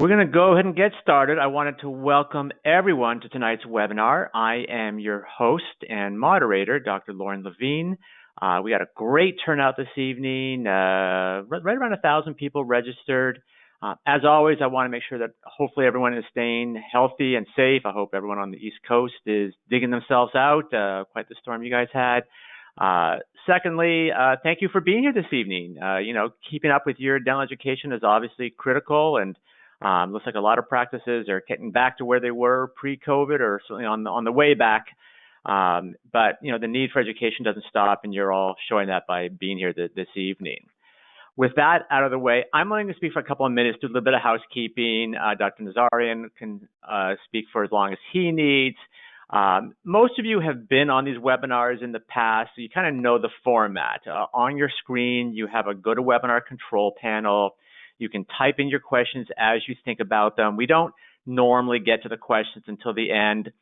We're going to go ahead and get started. I wanted to welcome everyone to tonight's webinar. I am your host and moderator, Dr. Lauren Levine. We got a great turnout this evening, right around 1,000 people registered. As always, I want to make sure that hopefully everyone is staying healthy and safe. I hope everyone on the East Coast is digging themselves out. Quite the storm you guys had. Secondly, thank you for being here this evening. Keeping up with your dental education is obviously critical, and looks like a lot of practices are getting back to where they were pre-COVID, or certainly on the way back. But the need for education doesn't stop, and you're all showing that by being here this evening. With that out of the way, I'm going to speak for a couple of minutes, do a little bit of housekeeping. Dr. Nazarian can speak for as long as he needs. Most of you have been on these webinars in the past, so you kind of know the format. On your screen, you have a GoToWebinar control panel. You can type in your questions as you think about them. We don't normally get to the questions until the end.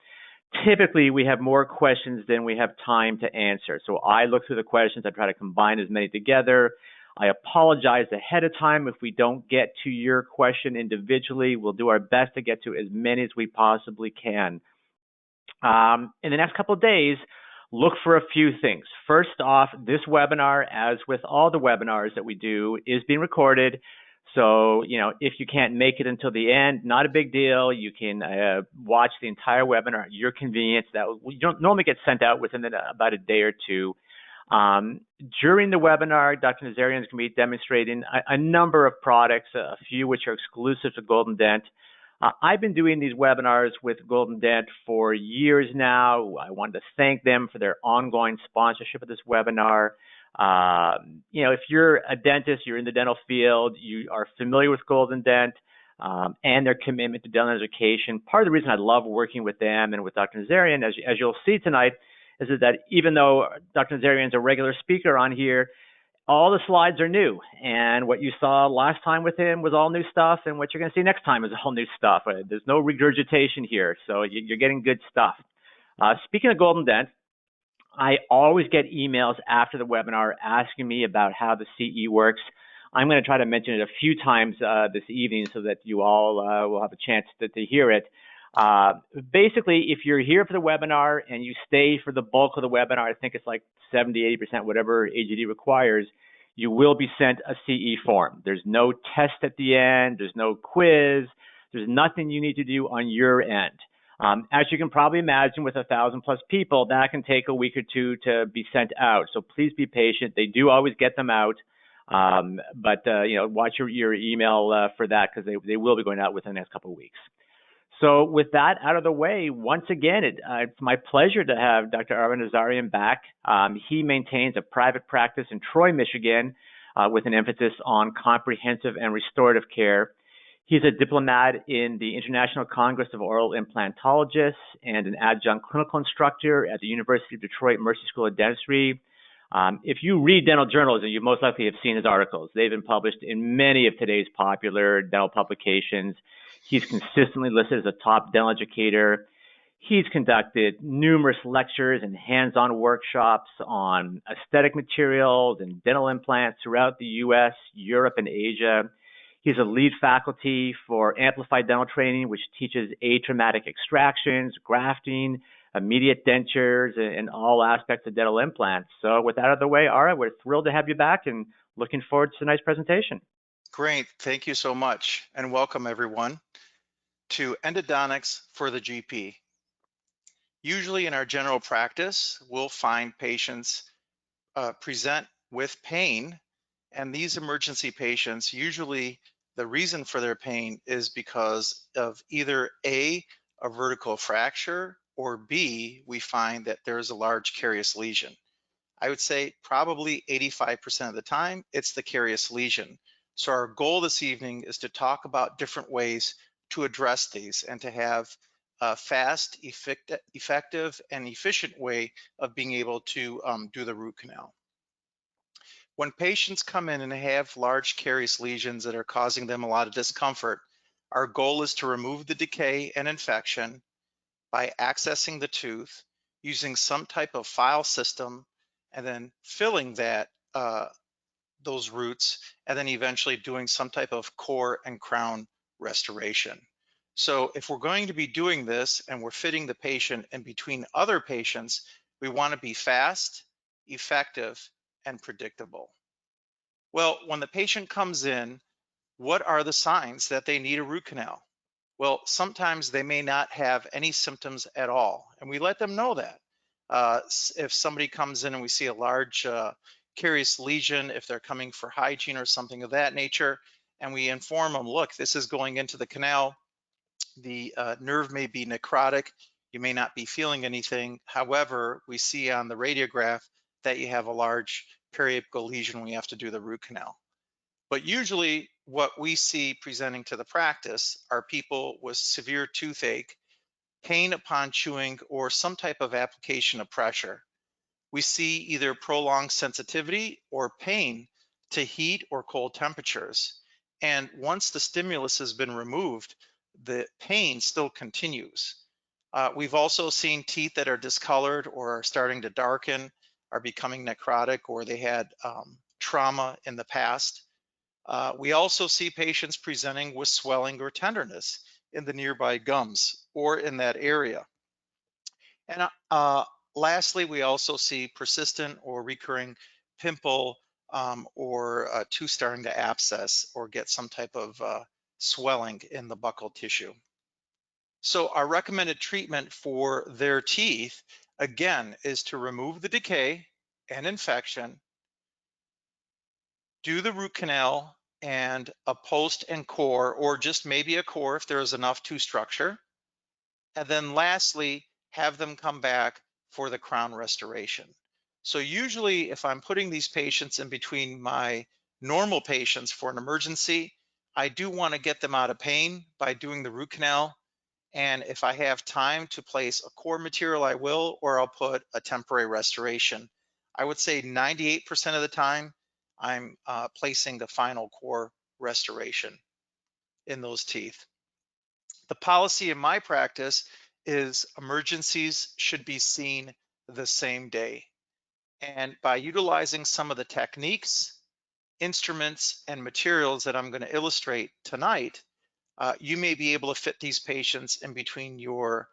Typically, we have more questions than we have time to answer. So I look through the questions. I try to combine as many together. I apologize ahead of time if we don't get to your question individually. We'll do our best to get to as many as we possibly can. In the next couple of days, look for a few things. First off, this webinar, as with all the webinars that we do, is being recorded. So, if you can't make it until the end, not a big deal. You can watch the entire webinar at your convenience. That you don't normally get sent out within about a day or two. During the webinar, Dr. Nazarian is going to be demonstrating a number of products, a few which are exclusive to GoldenDent. I've been doing these webinars with GoldenDent for years now. I wanted to thank them for their ongoing sponsorship of this webinar. If you're a dentist, you're in the dental field, you are familiar with GoldenDent and their commitment to dental education. Part of the reason I love working with them and with Dr. Nazarian, as you'll see tonight, is that even though Dr. Nazarian is a regular speaker on here, all the slides are new. And what you saw last time with him was all new stuff, and what you're going to see next time is all new stuff. There's no regurgitation here, so you're getting good stuff. Speaking of GoldenDent, I always get emails after the webinar asking me about how the CE works. I'm going to try to mention it a few times this evening so that you all will have a chance to hear it. Basically, if you're here for the webinar and you stay for the bulk of the webinar, I think it's like 70, 80%, whatever AGD requires, you will be sent a CE form. There's no test at the end. There's no quiz. There's nothing you need to do on your end. As you can probably imagine, with 1,000+ people, that can take a week or two to be sent out. So please be patient. They do always get them out, but watch your email for that, because they will be going out within the next couple of weeks. So with that out of the way, once again, it's my pleasure to have Dr. Ara Nazarian back. He maintains a private practice in Troy, Michigan, with an emphasis on comprehensive and restorative care. He's a diplomat in the International Congress of Oral Implantologists and an adjunct clinical instructor at the University of Detroit Mercy School of Dentistry. If you read dental journals, and you most likely have seen his articles, they've been published in many of today's popular dental publications. He's consistently listed as a top dental educator. He's conducted numerous lectures and hands-on workshops on aesthetic materials and dental implants throughout the U.S., Europe, and Asia. He's a lead faculty for Amplified Dental Training, which teaches atraumatic extractions, grafting, immediate dentures, and all aspects of dental implants. So with that out of the way, Ara, we're thrilled to have you back and looking forward to tonight's presentation. Great, thank you so much, and welcome everyone to Endodontics for the GP. Usually in our general practice, we'll find patients present with pain, and these emergency patients, usually the reason for their pain is because of either A, a vertical fracture, or B, we find that there is a large carious lesion. I would say probably 85% of the time, it's the carious lesion. So our goal this evening is to talk about different ways to address these and to have a fast, effective, and efficient way of being able to do the root canal. When patients come in and have large carious lesions that are causing them a lot of discomfort, our goal is to remove the decay and infection by accessing the tooth, using some type of file system, and then filling that those roots, and then eventually doing some type of core and crown restoration. So if we're going to be doing this and we're fitting the patient in between other patients, we want to be fast, effective, and predictable. Well, when the patient comes in, what are the signs that they need a root canal? Well, sometimes they may not have any symptoms at all, and we let them know that. If somebody comes in and we see a large carious lesion, if they're coming for hygiene or something of that nature, and we inform them, look, this is going into the canal, the nerve may be necrotic, you may not be feeling anything. However, we see on the radiograph that you have a large periapical lesion, we have to do the root canal. But usually what we see presenting to the practice are people with severe toothache, pain upon chewing, or some type of application of pressure. We see either prolonged sensitivity or pain to heat or cold temperatures. And once the stimulus has been removed, the pain still continues. We've also seen teeth that are discolored or are starting to darken, are becoming necrotic, or they had trauma in the past. We also see patients presenting with swelling or tenderness in the nearby gums or in that area. And lastly, we also see persistent or recurring pimple or tooth starting to abscess or get some type of swelling in the buccal tissue. So our recommended treatment for their teeth, again, is to remove the decay and infection, do the root canal and a post and core, or just maybe a core if there is enough tooth structure. And then lastly, have them come back for the crown restoration. So usually if I'm putting these patients in between my normal patients for an emergency, I do want to get them out of pain by doing the root canal. And if I have time to place a core material, I will, or I'll put a temporary restoration. I would say 98% of the time, I'm placing the final core restoration in those teeth. The policy in my practice is emergencies should be seen the same day. And by utilizing some of the techniques, instruments, and materials that I'm going to illustrate tonight, you may be able to fit these patients in between your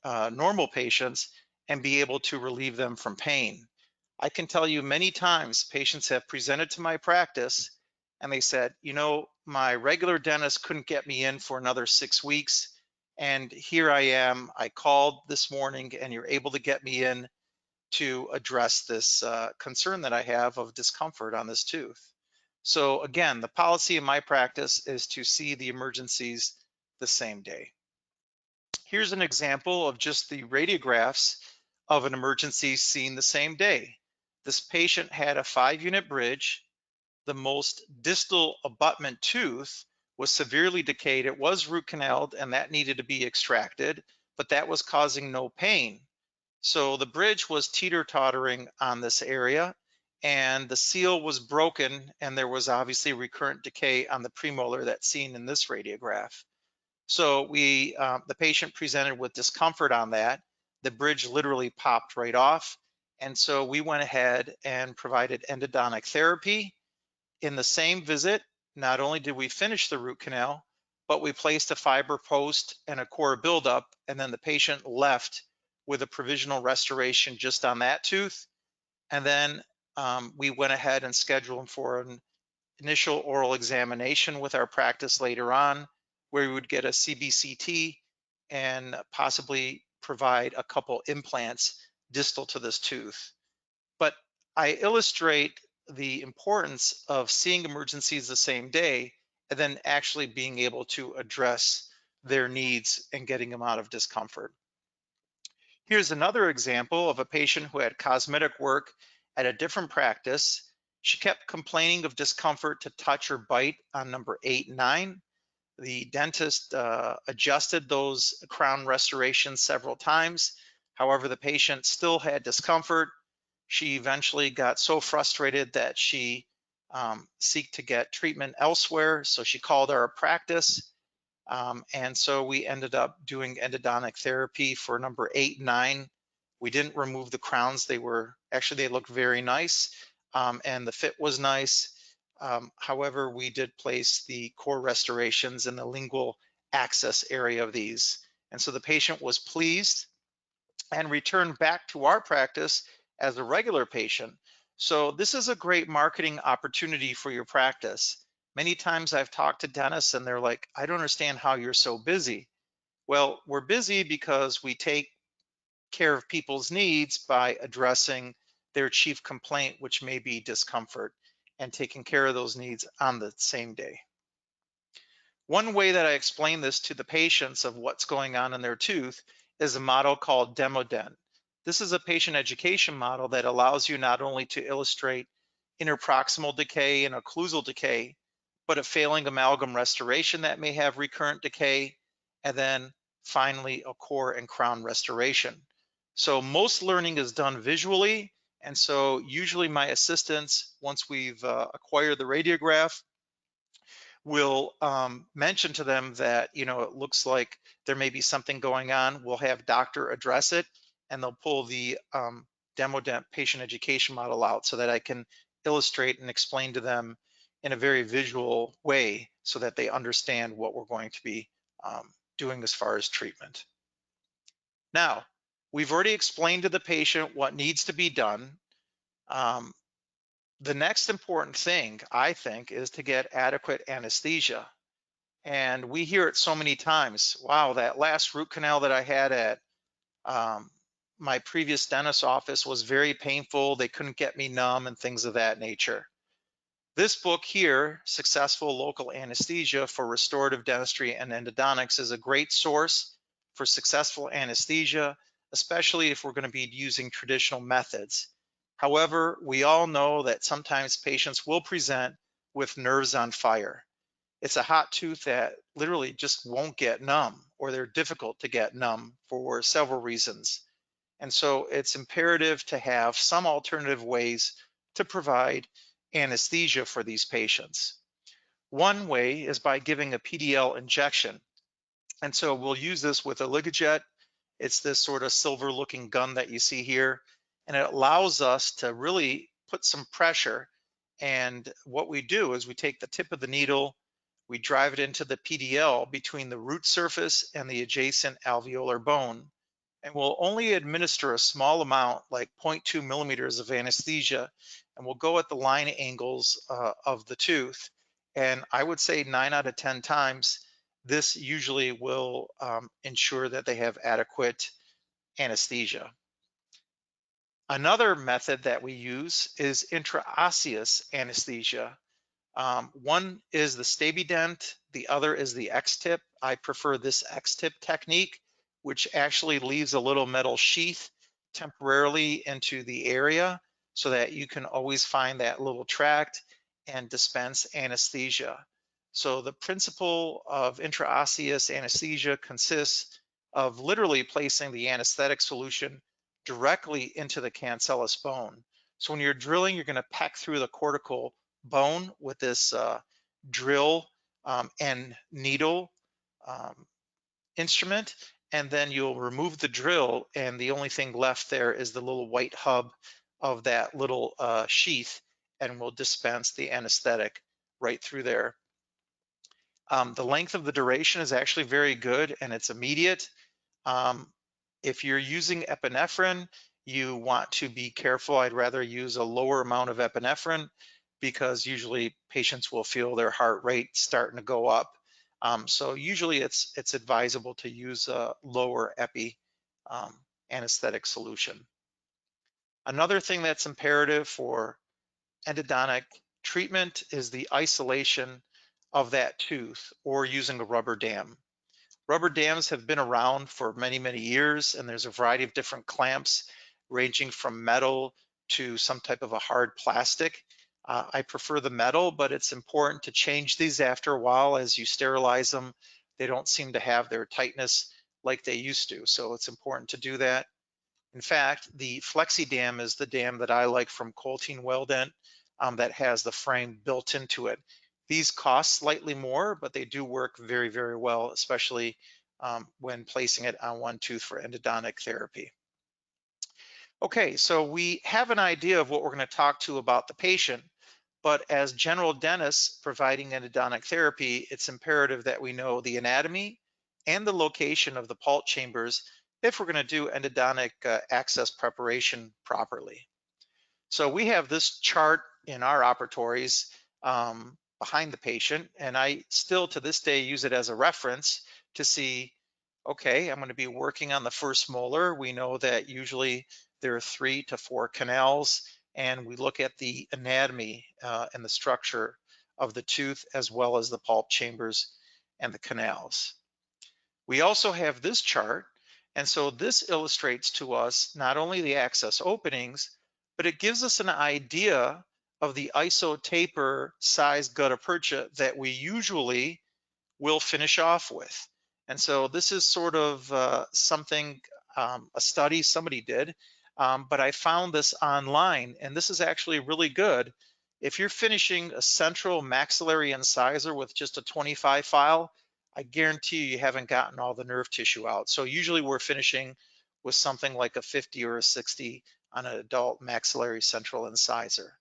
normal patients and be able to relieve them from pain. I can tell you many times patients have presented to my practice and they said, you know, my regular dentist couldn't get me in for another 6 weeks. And here I am. I called this morning and you're able to get me in to address this concern that I have of discomfort on this tooth. So again, the policy in my practice is to see the emergencies the same day. Here's an example of just the radiographs of an emergency seen the same day. This patient had a 5-unit bridge. The most distal abutment tooth was severely decayed. It was root canaled and that needed to be extracted, but that was causing no pain. So the bridge was teeter-tottering on this area and the seal was broken and there was obviously recurrent decay on the premolar that's seen in this radiograph. So the patient presented with discomfort on that. The bridge literally popped right off. And so we went ahead and provided endodontic therapy. In the same visit, not only did we finish the root canal, but we placed a fiber post and a core buildup, and then the patient left with a provisional restoration just on that tooth. And then we went ahead and scheduled him for an initial oral examination with our practice later on, where we would get a CBCT and possibly provide a couple implants distal to this tooth. But I illustrate the importance of seeing emergencies the same day and then actually being able to address their needs and getting them out of discomfort. Here's another example of a patient who had cosmetic work at a different practice. She kept complaining of discomfort to touch or bite on number 8 and 9. The dentist adjusted those crown restorations several times. However, the patient still had discomfort. She eventually got so frustrated that she sought to get treatment elsewhere. So she called our practice. And so we ended up doing endodontic therapy for number 8 and 9. We didn't remove the crowns. They looked very nice. And the fit was nice. However, we did place the core restorations in the lingual access area of these. And so the patient was pleased and returned back to our practice as a regular patient. So this is a great marketing opportunity for your practice. Many times I've talked to dentists and they're like, I don't understand how you're so busy. Well, we're busy because we take care of people's needs by addressing their chief complaint, which may be discomfort, and taking care of those needs on the same day. One way that I explain this to the patients of what's going on in their tooth is a model called DemoDent. This is a patient education model that allows you not only to illustrate interproximal decay and occlusal decay, but a failing amalgam restoration that may have recurrent decay, and then finally a core and crown restoration. So most learning is done visually, and so usually my assistants, once we've acquired the radiograph, will mention to them that, it looks like there may be something going on. We'll have doctor address it, and they'll pull the DemoDent patient education model out so that I can illustrate and explain to them in a very visual way so that they understand what we're going to be doing as far as treatment. Now, we've already explained to the patient what needs to be done. The next important thing, I think, is to get adequate anesthesia. And we hear it so many times. Wow, that last root canal that I had at my previous dentist's office was very painful. They couldn't get me numb and things of that nature. This book here, Successful Local Anesthesia for Restorative Dentistry and Endodontics, is a great source for successful anesthesia, especially if we're going to be using traditional methods. However, we all know that sometimes patients will present with nerves on fire. It's a hot tooth that literally just won't get numb, or they're difficult to get numb for several reasons. And so it's imperative to have some alternative ways to provide anesthesia for these patients. One way is by giving a PDL injection. And so we'll use this with a Ligajet. It's this sort of silver looking gun that you see here, and it allows us to really put some pressure. And what we do is we take the tip of the needle, we drive it into the PDL between the root surface and the adjacent alveolar bone, and we'll only administer a small amount, like 0.2 millimeters of anesthesia, and we'll go at the line angles of the tooth. And I would say 9 out of 10 times, this usually will ensure that they have adequate anesthesia. Another method that we use is intraosseous anesthesia. One is the StabiDent, the other is the X-tip. I prefer this X-tip technique, which actually leaves a little metal sheath temporarily into the area so that you can always find that little tract and dispense anesthesia. So the principle of intraosseous anesthesia consists of literally placing the anesthetic solution directly into the cancellous bone. So when you're drilling, you're going to peck through the cortical bone with this drill and needle instrument, and then you'll remove the drill, and the only thing left there is the little white hub of that little sheath, and we'll dispense the anesthetic right through there. The length of the duration is actually very good, and it's immediate. If you're using epinephrine, you want to be careful. I'd rather use a lower amount of epinephrine because usually patients will feel their heart rate starting to go up. So usually it's advisable to use a lower epi anesthetic solution. Another thing that's imperative for endodontic treatment is the isolation of that tooth or using a rubber dam. Rubber dams have been around for many, many years, and there's a variety of different clamps ranging from metal to some type of a hard plastic. I prefer the metal, but it's important to change these after a while as you sterilize them. They don't seem to have their tightness like they used to, so it's important to do that. In fact, the Flexi Dam is the dam that I like from Coltine Weldent that has the frame built into it. These cost slightly more, but they do work very, very well, especially when placing it on one tooth for endodontic therapy. Okay, so we have an idea of what we're going to talk to about the patient, But as general dentists providing endodontic therapy, it's imperative that we know the anatomy and the location of the pulp chambers if we're going to do endodontic access preparation properly. So we have this chart in our operatories behind the patient, and I still to this day use it as a reference to see, okay, I'm going to be working on the first molar. We know that usually there are 3 to 4 canals, and we look at the anatomy and the structure of the tooth as well as the pulp chambers and the canals. We also have this chart, and so this illustrates to us not only the access openings, but it gives us an idea of the iso taper size gutta percha that we usually will finish off with. And so this is sort of something, a study somebody did, but I found this online, and this is actually really good. If you're finishing a central maxillary incisor with just a 25 file, I guarantee you haven't gotten all the nerve tissue out. So usually we're finishing with something like a 50 or a 60 on an adult maxillary central incisor.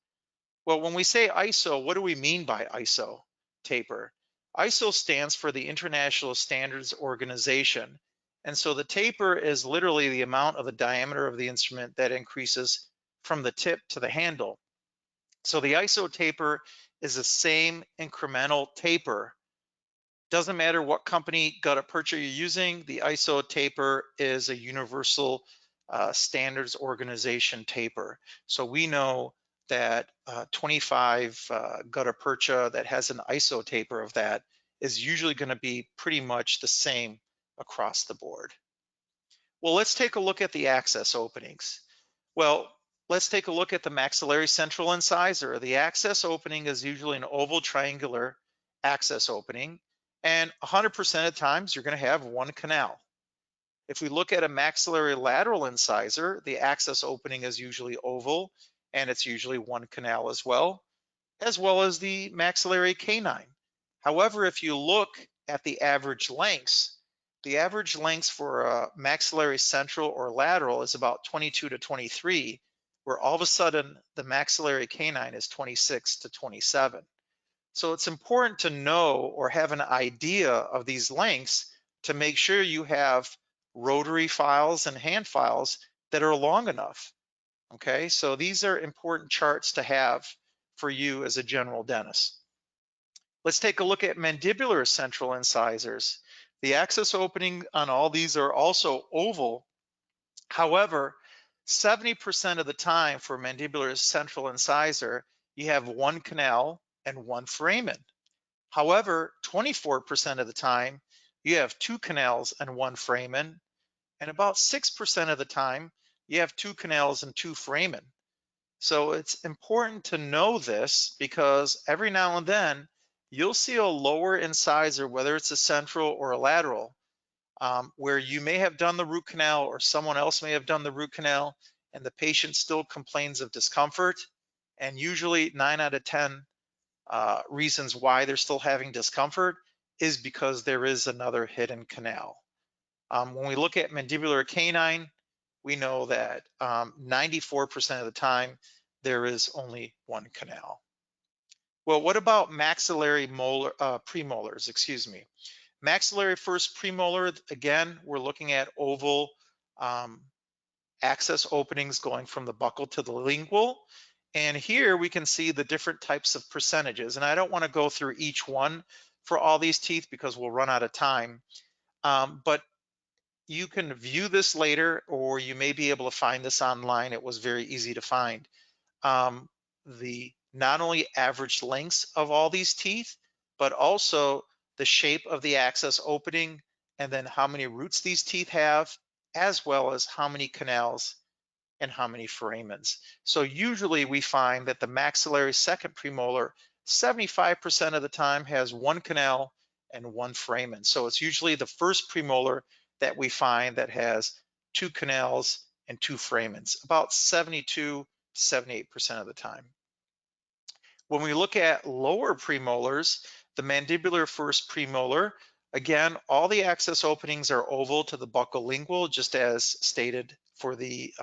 Well, when we say ISO, what do we mean by ISO taper? ISO stands for the International Standards Organization. And so the taper is literally the amount of the diameter of the instrument that increases from the tip to the handle. So the ISO taper is the same incremental taper. Doesn't matter what company gutta percha you're using, the ISO taper is a universal standards organization taper. So we know that 25 gutta percha that has an ISO taper of that is usually going to be pretty much the same across the board. Well, let's take a look at the access openings. Well, let's take a look at the maxillary central incisor. The access opening is usually an oval triangular access opening, and 100% of times you're going to have one canal. If we look at a maxillary lateral incisor, the access opening is usually oval, and it's usually one canal as well as the maxillary canine. However, if you look at the average lengths for a maxillary central or lateral is about 22 to 23, where all of a sudden the maxillary canine is 26 to 27. So it's important to know or have an idea of these lengths to make sure you have rotary files and hand files that are long enough. Okay, so these are important charts to have for you as a general dentist. Let's take a look at mandibular central incisors. The access opening on all these are also oval. However, 70% of the time for mandibular central incisor, you have one canal and one foramen. However, 24% of the time, you have two canals and one foramen, and about 6% of the time, you have two canals and two foramen. So it's important to know this because every now and then you'll see a lower incisor, whether it's a central or a lateral, where you may have done the root canal or someone else may have done the root canal and the patient still complains of discomfort. And usually 9 out of 10 reasons why they're still having discomfort is because there is another hidden canal. When we look at mandibular canine, we know that 94% of the time there is only one canal. Well, what about maxillary molar, premolars, excuse me. Maxillary first premolar, again, we're looking at oval access openings going from the buccal to the lingual. And here we can see the different types of percentages. And I don't want to go through each one for all these teeth because we'll run out of time. But you can view this later, or you may be able to find this online. It was very easy to find. The not only average lengths of all these teeth, but also the shape of the access opening, and then how many roots these teeth have, as well as how many canals and how many foramens. So usually we find that the maxillary second premolar, 75% of the time has one canal and one foramen. So it's usually the first premolar that we find that has two canals and two foramens, about 72 to 78% of the time. When we look at lower premolars, the mandibular first premolar, again, all the access openings are oval to the buccal lingual, just as stated for the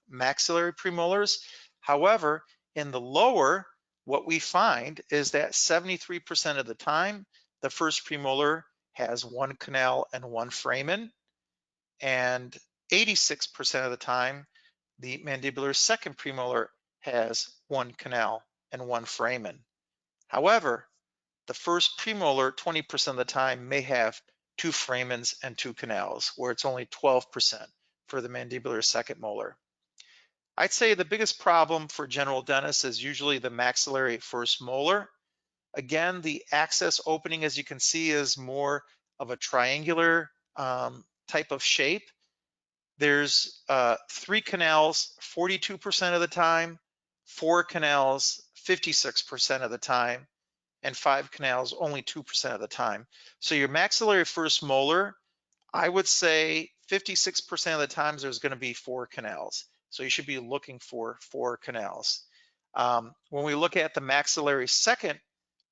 maxillary premolars. However, in the lower, what we find is that 73% of the time, the first premolar has one canal and one foramen, and 86% of the time, the mandibular second premolar has one canal and one foramen. However, the first premolar 20% of the time may have two foramens and two canals, where it's only 12% for the mandibular second molar. I'd say the biggest problem for general dentists is usually the maxillary first molar. Again, the access opening, as you can see, is more of a triangular type of shape. There's 3 canals 42% of the time, 4 canals 56% of the time, and 5 canals only 2% of the time. So your maxillary first molar, I would say 56% of the times there's going to be 4 canals. So you should be looking for 4 canals. When we look at the maxillary second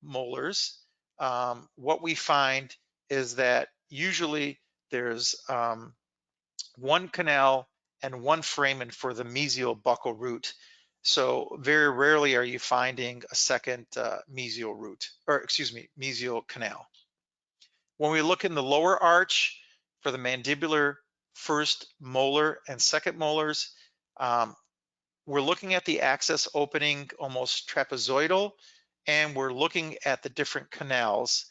molars, what we find is that usually there's 1 canal and 1 foramen for the mesial buccal root. So very rarely are you finding a second mesial root, or excuse me, mesial canal. When we look in the lower arch for the mandibular first molar and second molars, we're looking at the access opening almost trapezoidal, and we're looking at the different canals.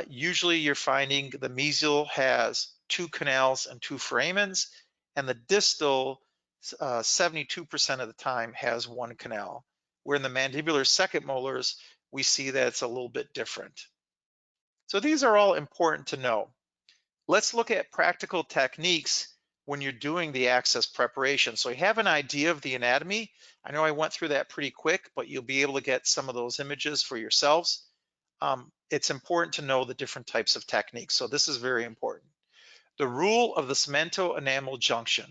Usually you're finding the mesial has 2 canals and 2 foramens, and the distal 72% of the time has 1 canal. Where in the mandibular second molars, we see that it's a little bit different. So these are all important to know. Let's look at practical techniques when you're doing the access preparation. So you have an idea of the anatomy. I know I went through that pretty quick, but you'll be able to get some of those images for yourselves. It's important to know the different types of techniques. So this is very important. The rule of the cemento-enamel junction.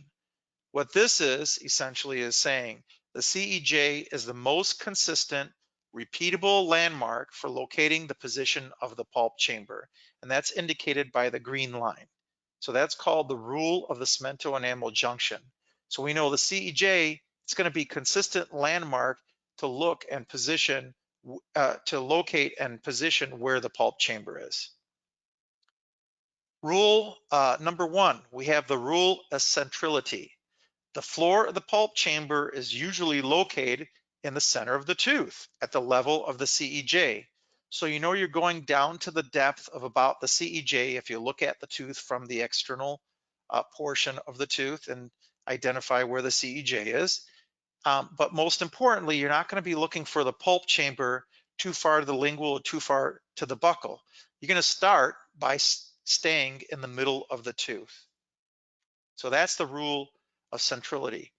What this is essentially is saying the CEJ is the most consistent, repeatable landmark for locating the position of the pulp chamber, and that's indicated by the green line. So that's called the rule of the cemento-enamel junction. So we know the CEJ is going to be consistent landmark to look and position, to locate and position where the pulp chamber is. Rule number 1, we have the rule of centrality. The floor of the pulp chamber is usually located in the center of the tooth at the level of the CEJ. So you know you're going down to the depth of about the CEJ if you look at the tooth from the external portion of the tooth and identify where the CEJ is. But most importantly, you're not going to be looking for the pulp chamber too far to the lingual or too far to the buccal. You're going to start by staying in the middle of the tooth. So that's the rule of centrality.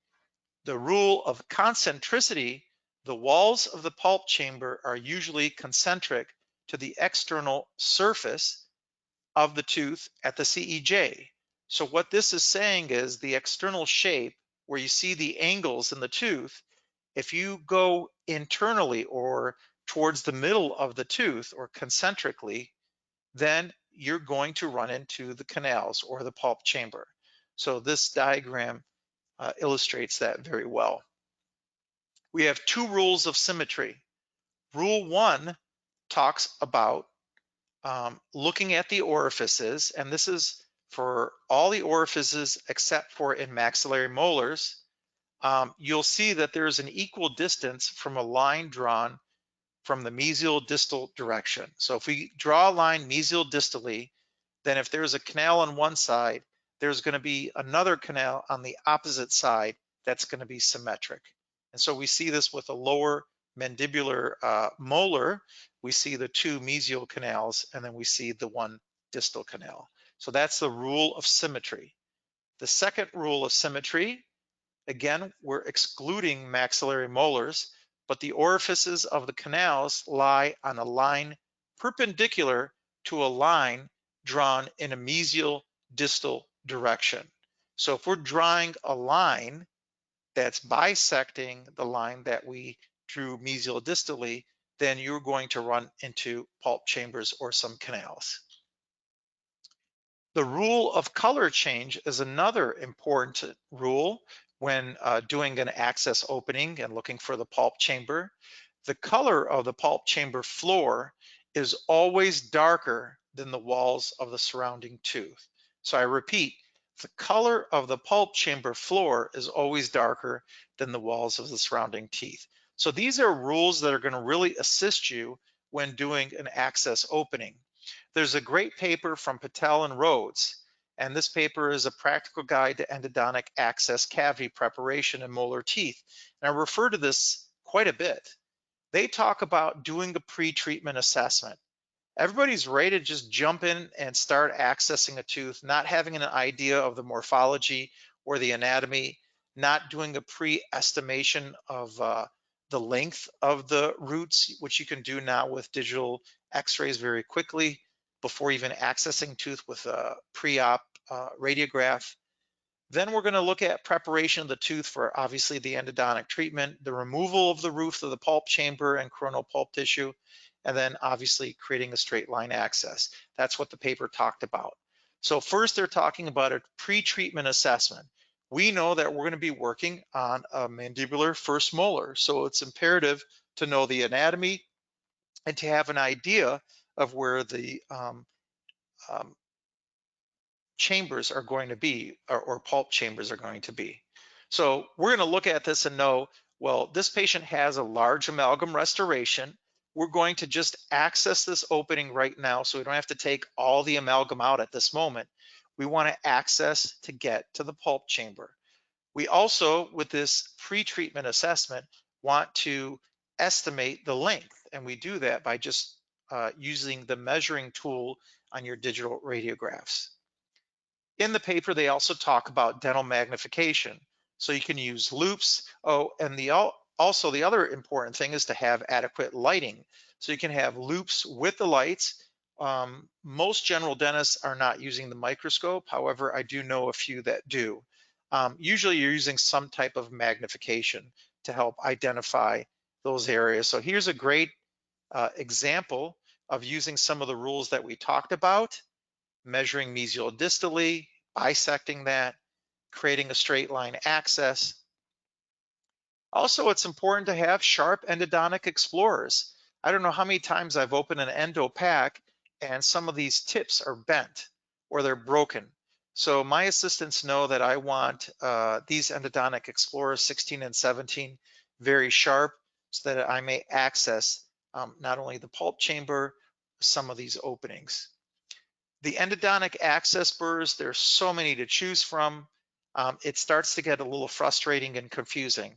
The rule of concentricity, the walls of the pulp chamber are usually concentric to the external surface of the tooth at the CEJ. So what this is saying is the external shape where you see the angles in the tooth, if you go internally or towards the middle of the tooth or concentrically, then you're going to run into the canals or the pulp chamber. So this diagram illustrates that very well. We have 2 rules of symmetry. Rule 1 talks about looking at the orifices, and this is for all the orifices except for in maxillary molars. You'll see that there's an equal distance from a line drawn from the mesial distal direction. So if we draw a line mesial distally, then if there's a canal on one side, there's going to be another canal on the opposite side that's going to be symmetric. And so we see this with a lower mandibular molar. We see the 2 mesial canals, and then we see the 1 distal canal. So that's the rule of symmetry. The second rule of symmetry, again, we're excluding maxillary molars, but the orifices of the canals lie on a line perpendicular to a line drawn in a mesial distal direction. So if we're drawing a line that's bisecting the line that we drew mesial distally, then you're going to run into pulp chambers or some canals. The rule of color change is another important rule when doing an access opening and looking for the pulp chamber. The color of the pulp chamber floor is always darker than the walls of the surrounding tooth. So I repeat, the color of the pulp chamber floor is always darker than the walls of the surrounding teeth. So these are rules that are going to really assist you when doing an access opening. There's a great paper from Patel and Rhodes, and this paper is a practical guide to endodontic access cavity preparation in molar teeth. And I refer to this quite a bit. They talk about doing a pre-treatment assessment. Everybody's ready to just jump in and start accessing a tooth, not having an idea of the morphology or the anatomy, not doing a pre-estimation of the length of the roots, which you can do now with digital x-rays very quickly before even accessing tooth with a pre-op radiograph. Then we're going to look at preparation of the tooth for obviously the endodontic treatment, the removal of the roof of the pulp chamber and coronal pulp tissue, and then obviously creating a straight line access. That's what the paper talked about. So first they're talking about a pre-treatment assessment. We know that we're going to be working on a mandibular first molar, so it's imperative to know the anatomy and to have an idea of where the um, chambers are going to be, or pulp chambers are going to be. So we're going to look at this and know, well, this patient has a large amalgam restoration. We're going to just access this opening right now so we don't have to take all the amalgam out at this moment. We want to access to get to the pulp chamber. We also, with this pre-treatment assessment, want to estimate the length, and we do that by just using the measuring tool on your digital radiographs. In the paper, they also talk about dental magnification. So you can use loupes. Oh, and also the other important thing is to have adequate lighting. So you can have loupes with the lights. Most general dentists are not using the microscope. However, I do know a few that do. Usually you're using some type of magnification to help identify those areas. So here's a great example of using some of the rules that we talked about: measuring mesial-distally, bisecting that, creating a straight line access. Also, it's important to have sharp endodontic explorers. I don't know how many times I've opened an endo pack and some of these tips are bent or they're broken. So my assistants know that I want these endodontic explorers 16 and 17 very sharp so that I may access not only the pulp chamber, some of these openings. The endodontic access burrs, there's so many to choose from. It starts to get a little frustrating and confusing.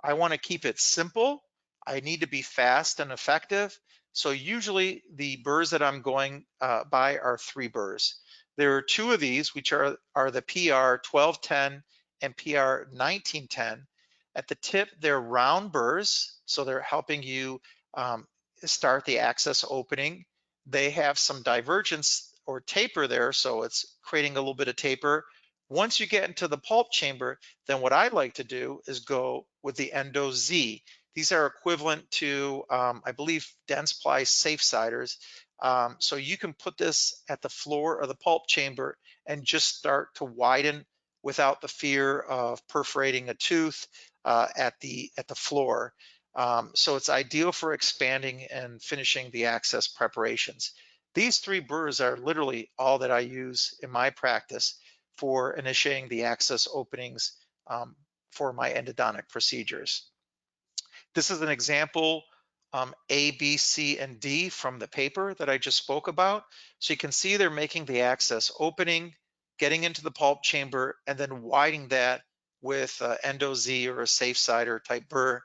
I want to keep it simple. I need to be fast and effective. So usually the burrs that I'm going by are 3 burrs. There are 2 of these, which are the PR 1210 and PR 1910. At the tip, they're round burrs, so they're helping you start the access opening. They have some divergence or taper there, so it's creating a little bit of taper. Once you get into the pulp chamber, then what I like to do is go with the Endo Z. These are equivalent to, I believe, Dentsply Safe-Siders. So you can put this at the floor of the pulp chamber and just start to widen without the fear of perforating a tooth at the floor. So it's ideal for expanding and finishing the access preparations. These 3 burrs are literally all that I use in my practice for initiating the access openings for my endodontic procedures. This is an example A, B, C, and D from the paper that I just spoke about. So you can see they're making the access opening, getting into the pulp chamber, and then widening that with Endo Z or a Safe-Sider type burr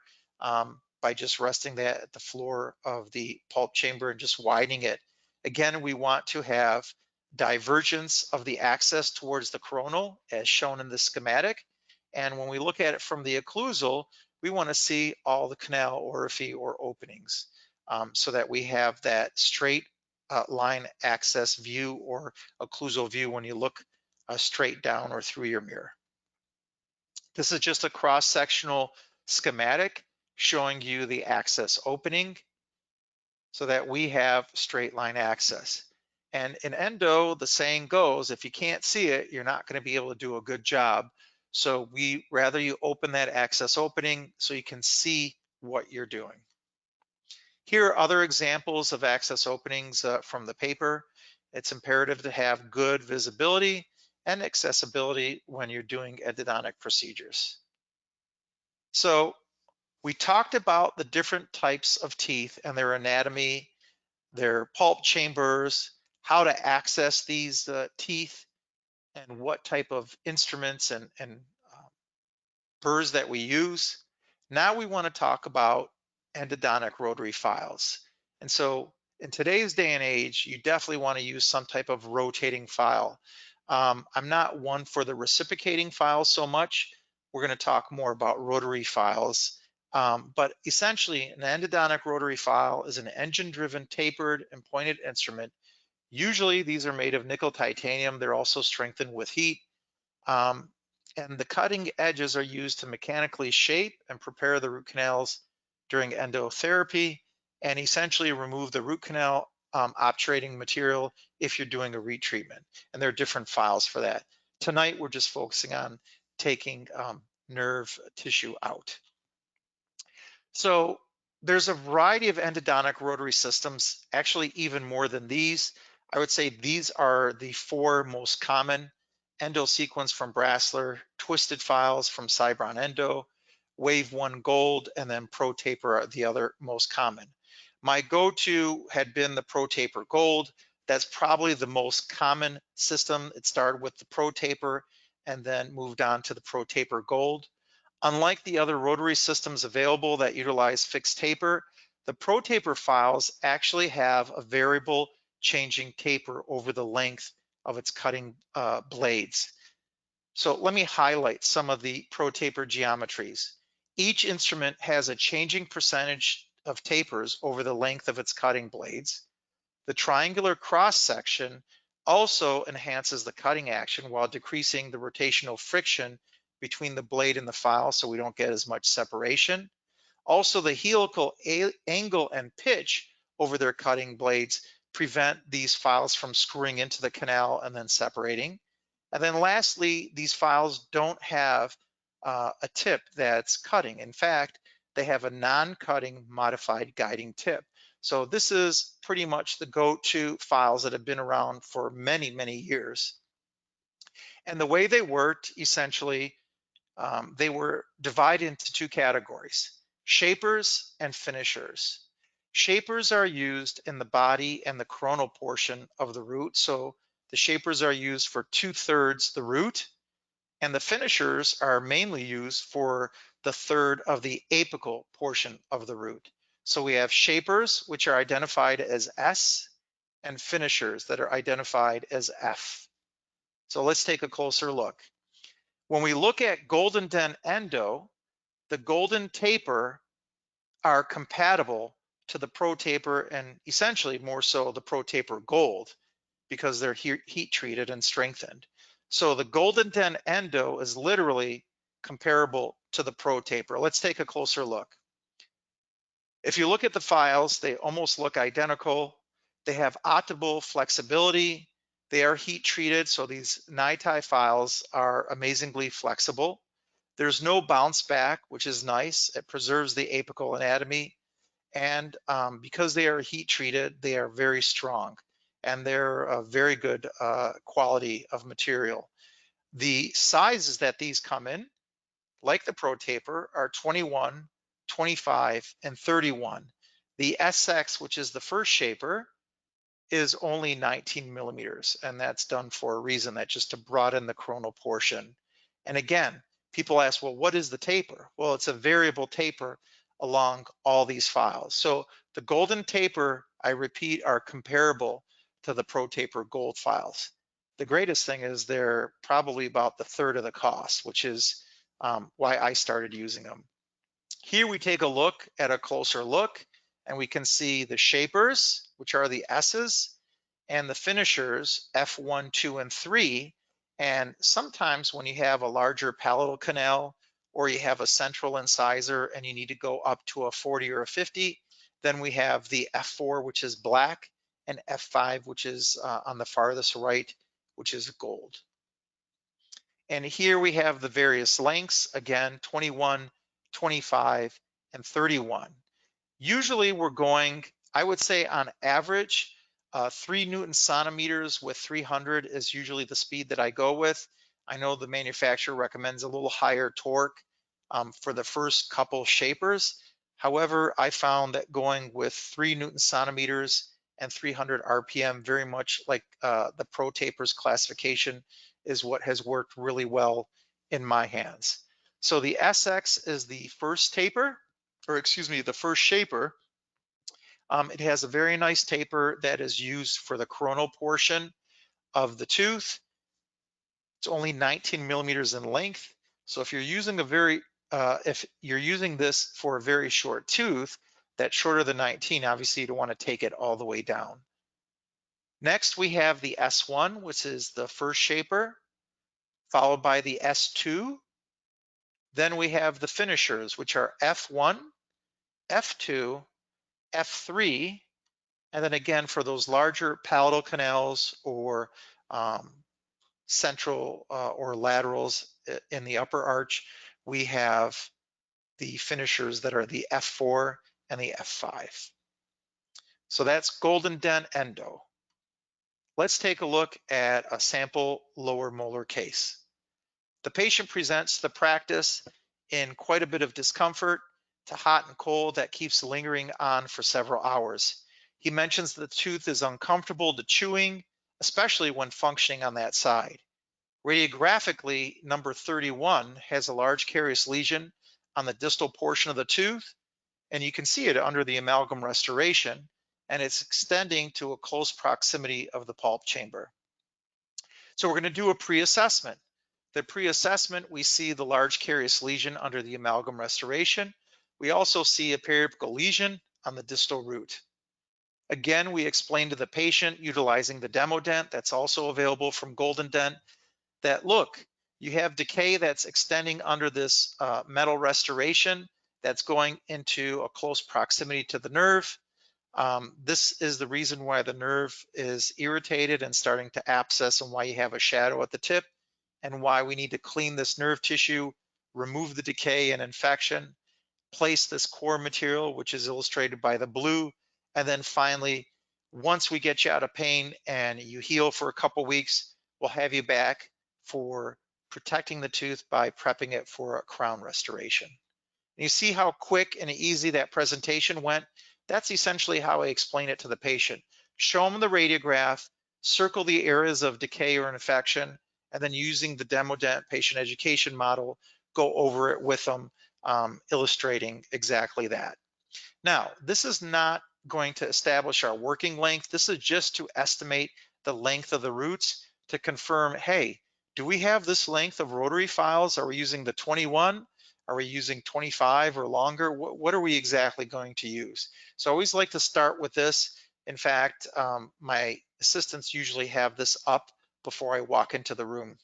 by just resting that at the floor of the pulp chamber and just widening it. Again, we want to have divergence of the access towards the coronal as shown in the schematic. And when we look at it from the occlusal, we want to see all the canal orifice or openings so that we have that straight line access view or occlusal view when you look straight down or through your mirror. This is just a cross-sectional schematic showing you the access opening so that we have straight line access. And in endo, the saying goes, if you can't see it, you're not going to be able to do a good job. So we rather you open that access opening so you can see what you're doing. Here are other examples of access openings from the paper. It's imperative to have good visibility and accessibility when you're doing endodontic procedures. So we talked about the different types of teeth and their anatomy, their pulp chambers, how to access these teeth, and what type of instruments and burrs that we use. Now we want to talk about endodontic rotary files. And so in today's day and age, you definitely want to use some type of rotating file. I'm not one for the reciprocating files so much. We're going to talk more about rotary files. But essentially, an endodontic rotary file is an engine-driven, tapered, and pointed instrument. Usually, these are made of nickel titanium. They're also strengthened with heat. Um, and the cutting edges are used to mechanically shape and prepare the root canals during endotherapy and essentially remove the root canal obturating material if you're doing a retreatment. And there are different files for that. Tonight, we're just focusing on taking nerve tissue out. So there's a variety of endodontic rotary systems, actually even more than these. I would say these are the 4 most common: Endo sequence from Brasseler, twisted files from Cybron Endo, Wave 1 Gold, and then Pro Taper are the other most common. My go-to had been the Pro Taper Gold. That's probably the most common system. It started with the Pro Taper and then moved on to the Pro Taper Gold. Unlike the other rotary systems available that utilize fixed taper, the Pro Taper files actually have a variable changing taper over the length of its cutting blades. So let me highlight some of the Pro Taper geometries. Each instrument has a changing percentage of tapers over the length of its cutting blades. The triangular cross section also enhances the cutting action while decreasing the rotational friction between the blade and the file so we don't get as much separation. Also, the helical angle and pitch over their cutting blades prevent these files from screwing into the canal and then separating. And then lastly, these files don't have a tip that's cutting. In fact, they have a non-cutting modified guiding tip. So this is pretty much the go-to files that have been around for many, many years. And the way they worked, essentially, they were divided into 2 categories: shapers and finishers. Shapers are used in the body and the coronal portion of the root. So the shapers are used for 2/3 the root, and the finishers are mainly used for the third of the apical portion of the root. So we have shapers, which are identified as S, and finishers that are identified as F. So let's take a closer look. When we look at GoldenDent Endo, the golden taper are compatible to the Pro Taper, and essentially more so the Pro Taper Gold, because they're heat treated and strengthened. So the GoldenDent Endo is literally comparable to the Pro Taper. Let's take a closer look. If you look at the files, they almost look identical. They have optimal flexibility. They are heat treated, so these NiTi files are amazingly flexible. There's no bounce back, which is nice. It preserves the apical anatomy. And because they are heat treated, they are very strong, and they're a very good quality of material. The sizes that these come in, like the Pro Taper, are 21, 25, and 31. The SX, which is the first shaper, is only 19 millimeters, and that's done for a reason. That's just to broaden the coronal portion. And again, people ask, well, what is the taper? Well, it's a variable taper along all these files. So the golden taper, I repeat, are comparable to the Pro Taper Gold files. The greatest thing is they're probably about the third of the cost, which is why I started using them. Here we take a look at a closer look, and we can see the shapers, which are the S's, and the finishers, F1, 2, and 3. And sometimes when you have a larger palatal canal, or you have a central incisor and you need to go up to a 40 or a 50, then we have the F4, which is black, and F5, which is on the farthest right, which is gold. And here we have the various lengths, again, 21, 25, and 31. Usually we're going, I would say on average, 3 Newton centimeters with 300 is usually the speed that I go with. I know the manufacturer recommends a little higher torque for the first couple shapers. However, I found that going with 3 Newton centimeters and 300 RPM, very much like the Pro Tapers classification, is what has worked really well in my hands. So the SX is the first taper, or excuse me, the first shaper. It has a very nice taper that is used for the coronal portion of the tooth. It's only 19 millimeters in length. So if you're using if you're using this for a very short tooth, that's shorter than 19, obviously you don't want to take it all the way down. Next, we have the S1, which is the first shaper, followed by the S2. Then we have the finishers, which are F1, F2, F3, and then again, for those larger palatal canals or central or laterals in the upper arch, we have the finishers that are the F4 and the F5. So that's GoldenDent Endo. Let's take a look at a sample lower molar case. The patient presents to the practice in quite a bit of discomfort to hot and cold that keeps lingering on for several hours. He mentions the tooth is uncomfortable to chewing, especially when functioning on that side. Radiographically, number 31 has a large carious lesion on the distal portion of the tooth, and you can see it under the amalgam restoration, and it's extending to a close proximity of the pulp chamber. So we're going to do a pre-assessment. The pre-assessment, we see the large carious lesion under the amalgam restoration. We also see a periapical lesion on the distal root. Again, we explain to the patient utilizing the demo dent that's also available from GoldenDent that, look, you have decay that's extending under this metal restoration that's going into a close proximity to the nerve. This is the reason why the nerve is irritated and starting to abscess, and why you have a shadow at the tip, and why we need to clean this nerve tissue, remove the decay and infection, place this core material, which is illustrated by the blue, and then finally, once we get you out of pain and you heal for a couple weeks, we'll have you back for protecting the tooth by prepping it for a crown restoration. And you see how quick and easy that presentation went? That's essentially how I explain it to the patient. Show them the radiograph, circle the areas of decay or infection, and then using the demo dent patient education model, go over it with them, illustrating exactly that. Now, this is not going to establish our working length. This is just to estimate the length of the roots to confirm, hey, do we have this length of rotary files? Are we using the 21? Are we using 25 or longer? What are we exactly going to use? So I always like to start with this. In fact, my assistants usually have this up before I walk into the room.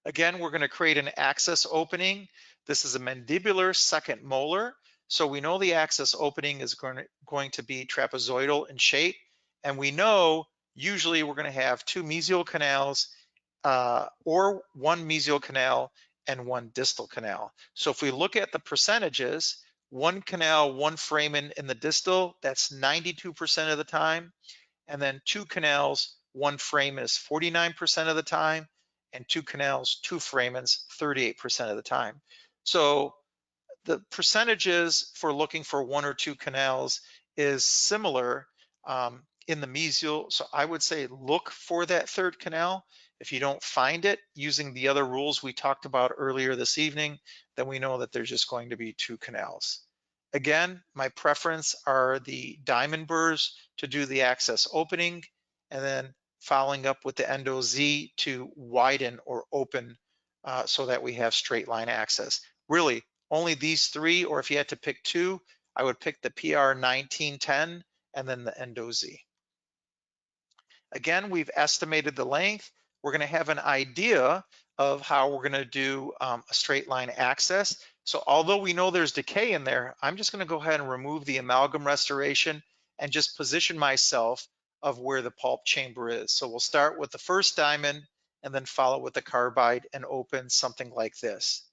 Again, we're going to create an access opening. This is a mandibular second molar. So we know the access opening is going to be trapezoidal in shape. And we know usually we're going to have 2 mesial canals or 1 mesial canal and 1 distal canal. So if we look at the percentages, 1 canal, 1 foramen in the distal, that's 92% of the time. And then 2 canals, 1 foramen is 49% of the time, and 2 canals, 2 foramens, 38% of the time. So the percentages for looking for 1 or 2 canals is similar in the mesial. So I would say look for that 3rd canal. If you don't find it using the other rules we talked about earlier this evening, then we know that there's just going to be 2 canals. Again, my preference are the diamond burrs to do the access opening, and then following up with the Endo Z to widen or open so that we have straight line access. Really, only these 3, or if you had to pick 2, I would pick the PR 1910 and then the Endo Z. Again, we've estimated the length. We're going to have an idea of how we're going to do a straight line access. So although we know there's decay in there, I'm just going to go ahead and remove the amalgam restoration and just position myself of where the pulp chamber is. So we'll start with the first diamond and then follow with the carbide and open something like this.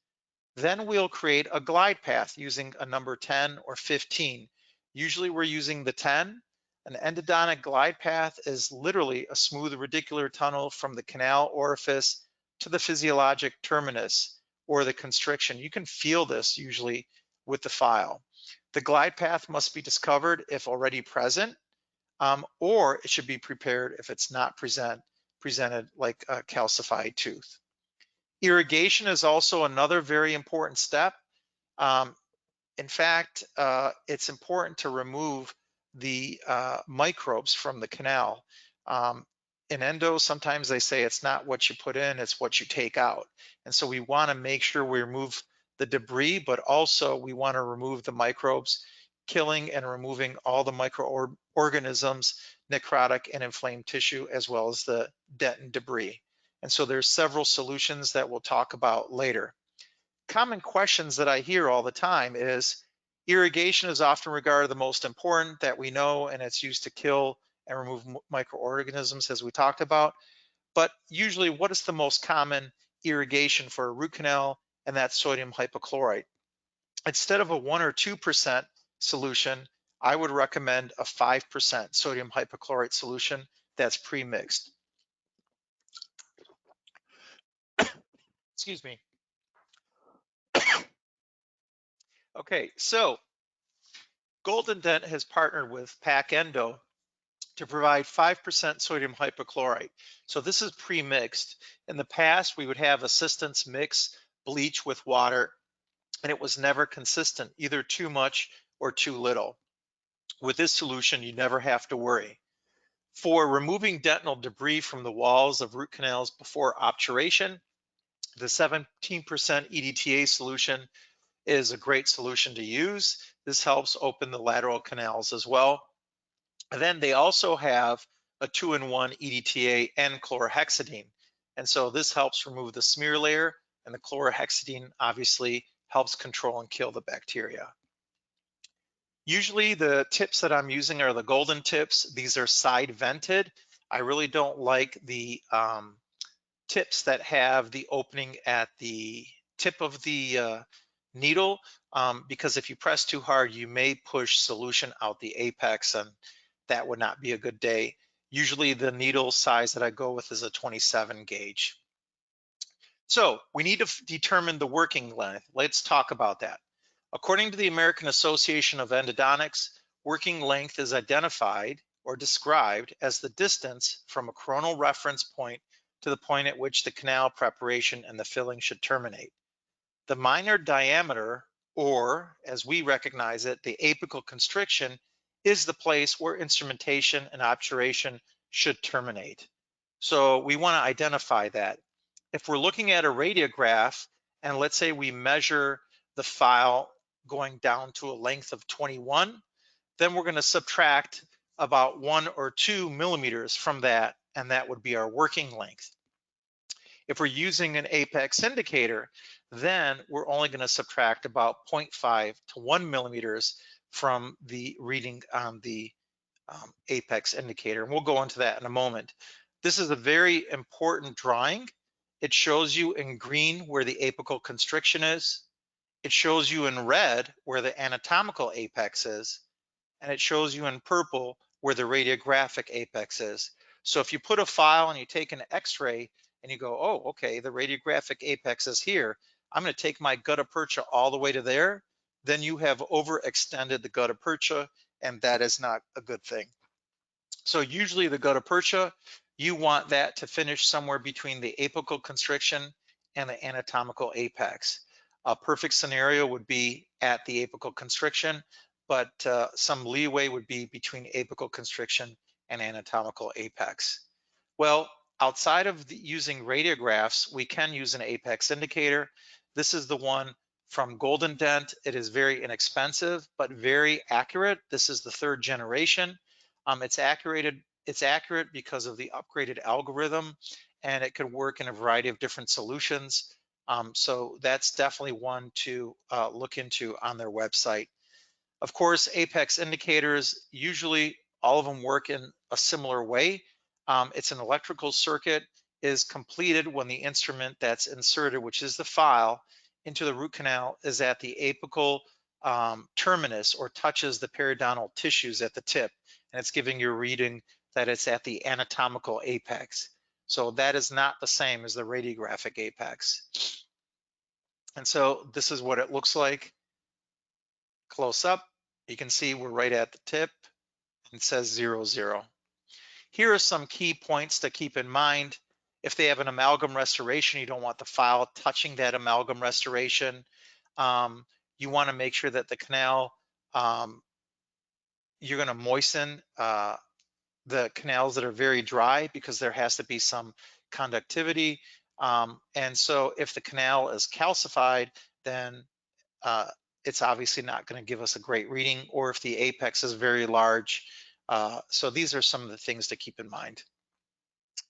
Then we'll create a glide path using a number 10 or 15. Usually we're using the 10. An endodontic glide path is literally a smooth radicular tunnel from the canal orifice to the physiologic terminus or the constriction. You can feel this usually with the file. The glide path must be discovered if already present, or it should be prepared if it's not presented like a calcified tooth. Irrigation is also another very important step. Um, in fact, it's important to remove the microbes from the canal. In endo, sometimes they say it's not what you put in, it's what you take out. And so we want to make sure we remove the debris, but also we want to remove the microbes, killing and removing all the microorganisms, necrotic and inflamed tissue, as well as the dent and debris. And so there's several solutions that we'll talk about later. Common questions that I hear all the time is irrigation is often regarded the most important that we know, and it's used to kill and remove microorganisms, as we talked about. But usually, what is the most common irrigation for a root canal? And that's sodium hypochlorite. Instead of a 1 or 2% solution, I would recommend a 5% sodium hypochlorite solution that's pre-mixed. Excuse me. Okay, so GoldenDent has partnered with Endo to provide 5% sodium hypochlorite. So this is pre-mixed. In the past, we would have assistants mix bleach with water, and it was never consistent, either too much or too little. With this solution, you never have to worry. For removing dental debris from the walls of root canals before obturation, the 17% EDTA solution is a great solution to use. This helps open the lateral canals as well. And then they also have a 2-in-1 EDTA and chlorhexidine. And so this helps remove the smear layer, and the chlorhexidine obviously helps control and kill the bacteria. Usually the tips that I'm using are the golden tips. These are side vented. I really don't like the tips that have the opening at the tip of the needle, because if you press too hard, you may push solution out the apex, and that would not be a good day. Usually the needle size that I go with is a 27 gauge. So we need to determine the working length. Let's talk about that. According to the American Association of Endodontics, working length is identified or described as the distance from a coronal reference point to the point at which the canal preparation and the filling should terminate. The minor diameter, or as we recognize it, the apical constriction, is the place where instrumentation and obturation should terminate. So we want to identify that. If we're looking at a radiograph, and let's say we measure the file going down to a length of 21, then we're going to subtract about 1 or 2 millimeters from that, and that would be our working length. If we're using an apex indicator, then we're only going to subtract about 0.5 to 1 millimeters from the reading on the apex indicator. And we'll go into that in a moment. This is a very important drawing. It shows you in green where the apical constriction is. It shows you in red where the anatomical apex is. And it shows you in purple where the radiographic apex is. So if you put a file and you take an x-ray and you go, oh, okay, the radiographic apex is here, I'm going to take my gutta percha all the way to there, then you have overextended the gutta percha, and that is not a good thing. So usually the gutta percha, you want that to finish somewhere between the apical constriction and the anatomical apex. A perfect scenario would be at the apical constriction, but some leeway would be between apical constriction and anatomical apex. Well, outside of using radiographs, we can use an apex indicator. This is the one from GoldenDent. It is very inexpensive, but very accurate. This is the 3rd generation. It's accurate because of the upgraded algorithm, and it can work in a variety of different solutions. So that's definitely one to look into on their website. Of course, apex indicators, usually all of them work in a similar way. It's an electrical circuit is completed when the instrument that's inserted, which is the file, into the root canal is at the apical terminus, or touches the periodontal tissues at the tip, and it's giving you a reading that it's at the anatomical apex. So that is not the same as the radiographic apex. And so this is what it looks like close up. You can see we're right at the tip. It says 0, 0. Here are some key points to keep in mind. If they have an amalgam restoration, you don't want the file touching that amalgam restoration. You want to make sure that the canal, you're going to moisten the canals that are very dry, because there has to be some conductivity. And so if the canal is calcified, then it's obviously not going to give us a great reading, or if the apex is very large. So these are some of the things to keep in mind.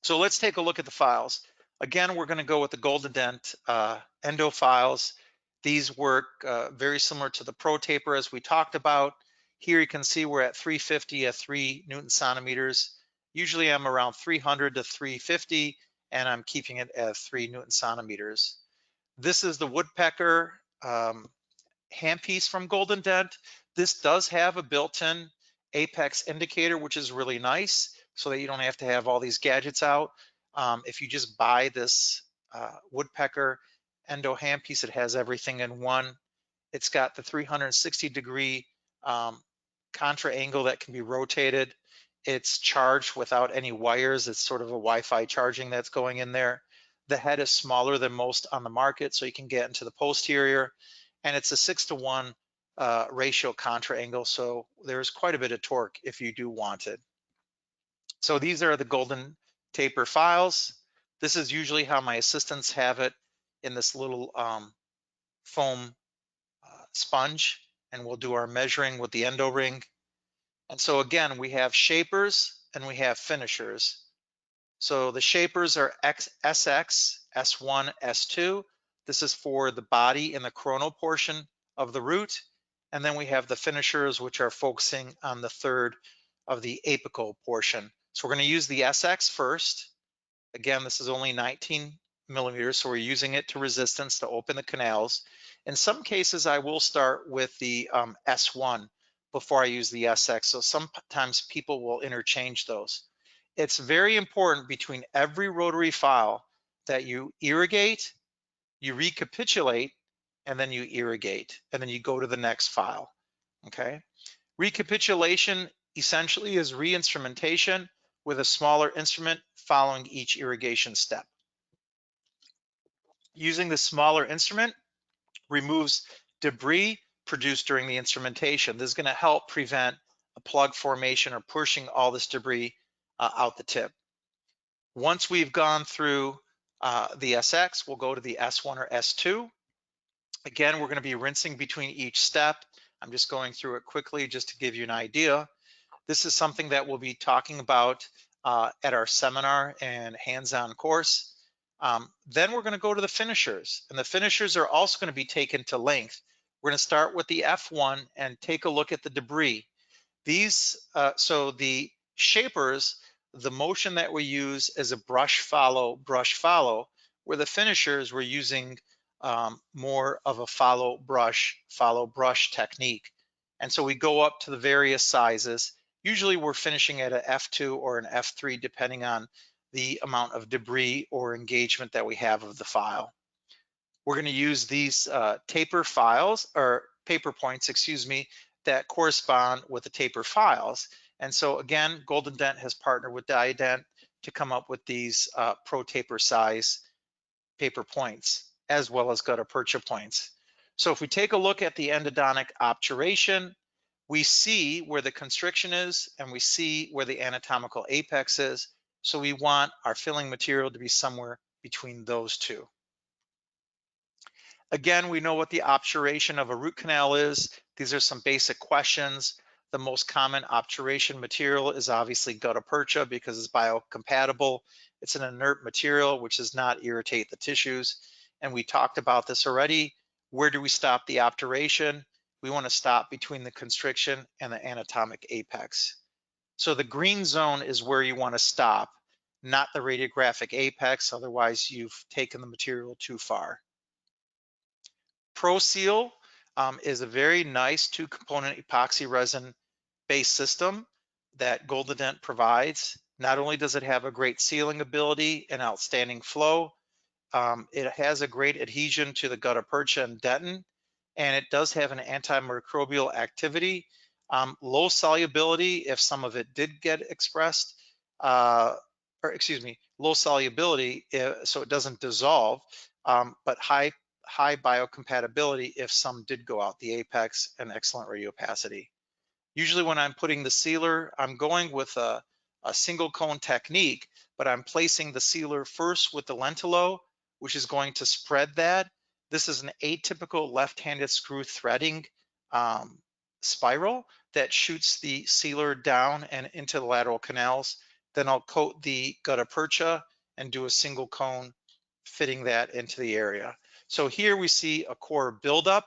So let's take a look at the files. Again, we're going to go with the GoldenDent endo files. These work very similar to the Pro Taper as we talked about. Here you can see we're at 350 at 3 Newton centimeters. Usually I'm around 300 to 350, and I'm keeping it at 3 Newton centimeters. This is the woodpecker handpiece from GoldenDent. This does have a built-in apex indicator, which is really nice, so that you don't have to have all these gadgets out. If you just buy this woodpecker endo handpiece, it has everything in one. It's got the 360-degree contra angle that can be rotated. It's charged without any wires. It's sort of a Wi-Fi charging that's going in there. The head is smaller than most on the market, so you can get into the posterior. And it's a 6-to-1 ratio contra angle, so there's quite a bit of torque if you do want it. So these are the Golden Taper files. This is usually how my assistants have it, in this little foam sponge, and we'll do our measuring with the endo ring. And so again, we have shapers and we have finishers. So the shapers are SX, S1, S2. This is for the body and the coronal portion of the root. And then we have the finishers, which are focusing on the third of the apical portion. So we're going to use the SX first. Again, this is only 19 millimeters, so we're using it to resistance to open the canals. In some cases, I will start with the S1 before I use the SX. So sometimes people will interchange those. It's very important between every rotary file that you irrigate, you recapitulate, and then you irrigate, and then you go to the next file, okay? Recapitulation essentially is re-instrumentation with a smaller instrument following each irrigation step. Using the smaller instrument removes debris produced during the instrumentation. This is going to help prevent a plug formation or pushing all this debris out the tip. Once we've gone through the SX, we'll go to the S1 or S2. Again, we're going to be rinsing between each step. I'm just going through it quickly just to give you an idea. This is something that we'll be talking about at our seminar and hands-on course. Then we're going to go to the finishers, and the finishers are also going to be taken to length. We're going to start with the F1 and take a look at the debris. These, so the shapers, the motion that we use is a brush follow, where the finishers we're using more of a follow brush technique. And so we go up to the various sizes. Usually we're finishing at an F2 or an F3, depending on the amount of debris or engagement that we have of the file. We're going to use these taper files, or paper points, excuse me, that correspond with the taper files. And so again, GoldenDent has partnered with Dent to come up with these Pro Taper size paper points, as well as gutta percha points. So if we take a look at the endodontic obturation, we see where the constriction is and we see where the anatomical apex is. So we want our filling material to be somewhere between those two. Again, we know what the obturation of a root canal is. These are some basic questions. The most common obturation material is obviously gutta percha because it's biocompatible. It's an inert material which does not irritate the tissues. And we talked about this already. Where do we stop the obturation? We want to stop between the constriction and the anatomic apex. So the green zone is where you want to stop, not the radiographic apex, otherwise you've taken the material too far. ProSeal is a very nice 2-component epoxy resin based system that GoldenDent provides. Not only does it have a great sealing ability and outstanding flow, it has a great adhesion to the gutta percha and dentin, and it does have an antimicrobial activity. Low solubility, if some of it did get expressed, or excuse me, low solubility, so it doesn't dissolve, but high biocompatibility if some did go out the apex, and excellent radiopacity. Usually when I'm putting the sealer, I'm going with a single cone technique, but I'm placing the sealer first with the lentilo, which is going to spread that. This is an atypical left-handed screw threading spiral that shoots the sealer down and into the lateral canals. Then I'll coat the gutta percha and do a single cone fitting that into the area. So here we see a core buildup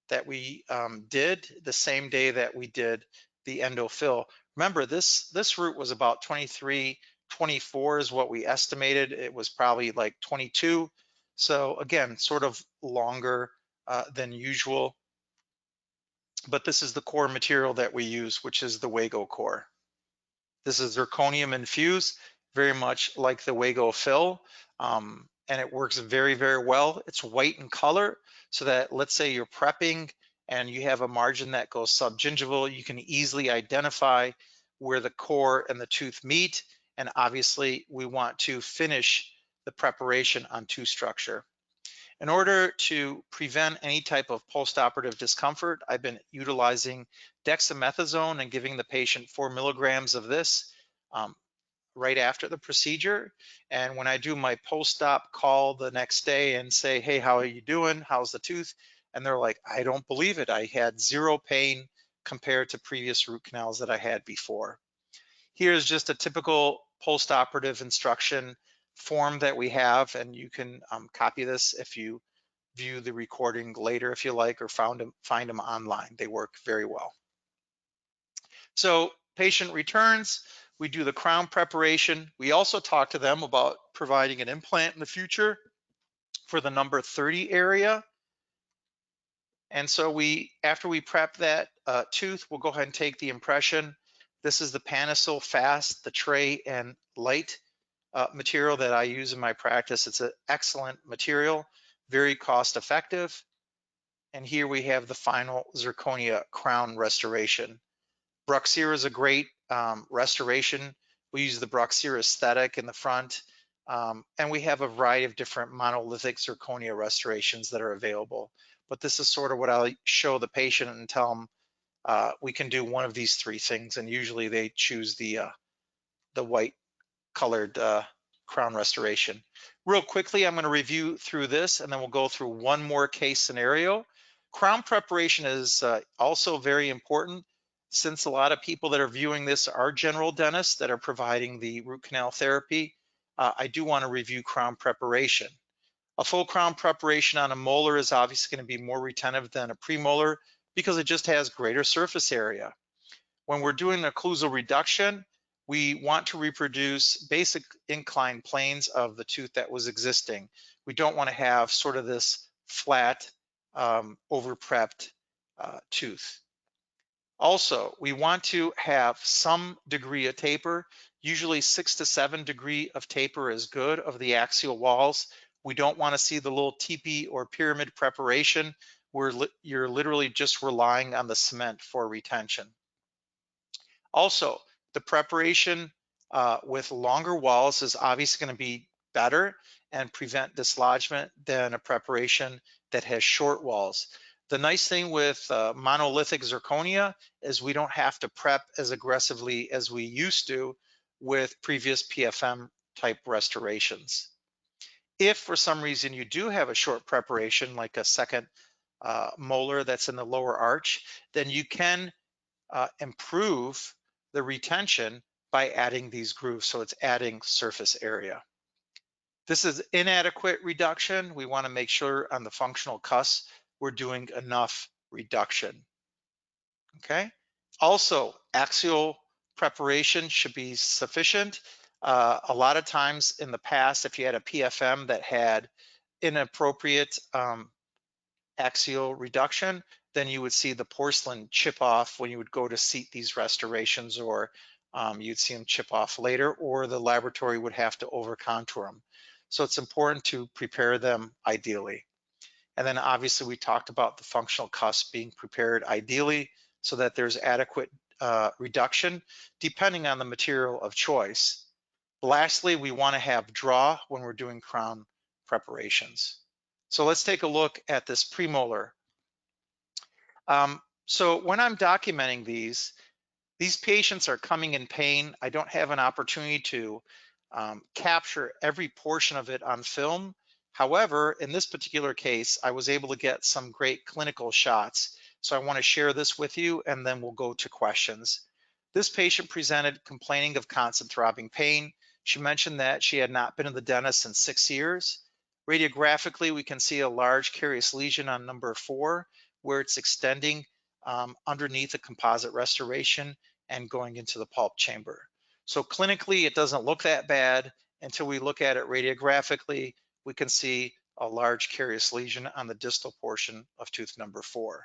that we did the same day that we did the endo fill. Remember, this root was about 23, 24 is what we estimated. It was probably like 22. So again, sort of longer than usual. But this is the core material that we use, which is the Wago core. This is zirconium infused, very much like the Wago fill. And it works very, very well. It's white in color, so that let's say you're prepping and you have a margin that goes subgingival, you can easily identify where the core and the tooth meet. And obviously we want to finish the preparation on tooth structure. In order to prevent any type of postoperative discomfort, I've been utilizing dexamethasone and giving the patient 4 milligrams of this right after the procedure. And when I do my post-op call the next day and say, hey, how are you doing? How's the tooth? And they're like, I don't believe it. I had zero pain compared to previous root canals that I had before. Here's just a typical post-operative instruction form that we have, and you can copy this if you view the recording later if you like, or find them online. They work very well. So patient returns, we do the crown preparation. We also talk to them about providing an implant in the future for the number 30 area. And so after we prep that tooth, we'll go ahead and take the impression. This is the Panasil Fast, the tray and light material that I use in my practice. It's an excellent material, very cost effective. And here we have the final zirconia crown restoration. Bruxira is a great restoration. We use the Bruxira aesthetic in the front, and we have a variety of different monolithic zirconia restorations that are available. But this is sort of what I show the patient and tell them we can do one of these 3 things, and usually they choose the white colored crown restoration. Real quickly, I'm going to review through this, and then we'll go through one more case scenario. Crown preparation is also very important, since a lot of people that are viewing this are general dentists that are providing the root canal therapy. I do want to review crown preparation. A full crown preparation on a molar is obviously going to be more retentive than a premolar because it just has greater surface area. When we're doing occlusal reduction, we want to reproduce basic inclined planes of the tooth that was existing. We don't want to have sort of this flat, over-prepped tooth. Also, we want to have some degree of taper. Usually 6 to 7 degree of taper is good of the axial walls. We don't want to see the little teepee or pyramid preparation where you're literally just relying on the cement for retention. Also, the preparation with longer walls is obviously going to be better and prevent dislodgement than a preparation that has short walls. The nice thing with monolithic zirconia is we don't have to prep as aggressively as we used to with previous PFM type restorations. If for some reason you do have a short preparation, like a second molar that's in the lower arch, then you can improve the retention by adding these grooves. So it's adding surface area. This is inadequate reduction. We want to make sure on the functional cusp we're doing enough reduction. Okay. Also, axial preparation should be sufficient. A lot of times in the past, if you had a PFM that had inappropriate axial reduction, then you would see the porcelain chip off when you would go to seat these restorations, or you'd see them chip off later, or the laboratory would have to over contour them. So it's important to prepare them ideally. And then obviously we talked about the functional cusp being prepared ideally so that there's adequate reduction depending on the material of choice. Lastly, we want to have draw when we're doing crown preparations. So let's take a look at this premolar. So when I'm documenting these patients are coming in pain. I don't have an opportunity to capture every portion of it on film. However, in this particular case, I was able to get some great clinical shots. So I want to share this with you, and then we'll go to questions. This patient presented complaining of constant throbbing pain. She mentioned that she had not been to the dentist in 6 years. Radiographically, we can see a large carious lesion on number 4, where it's extending underneath a composite restoration and going into the pulp chamber. So clinically, it doesn't look that bad until we look at it radiographically. We can see a large carious lesion on the distal portion of tooth number 4.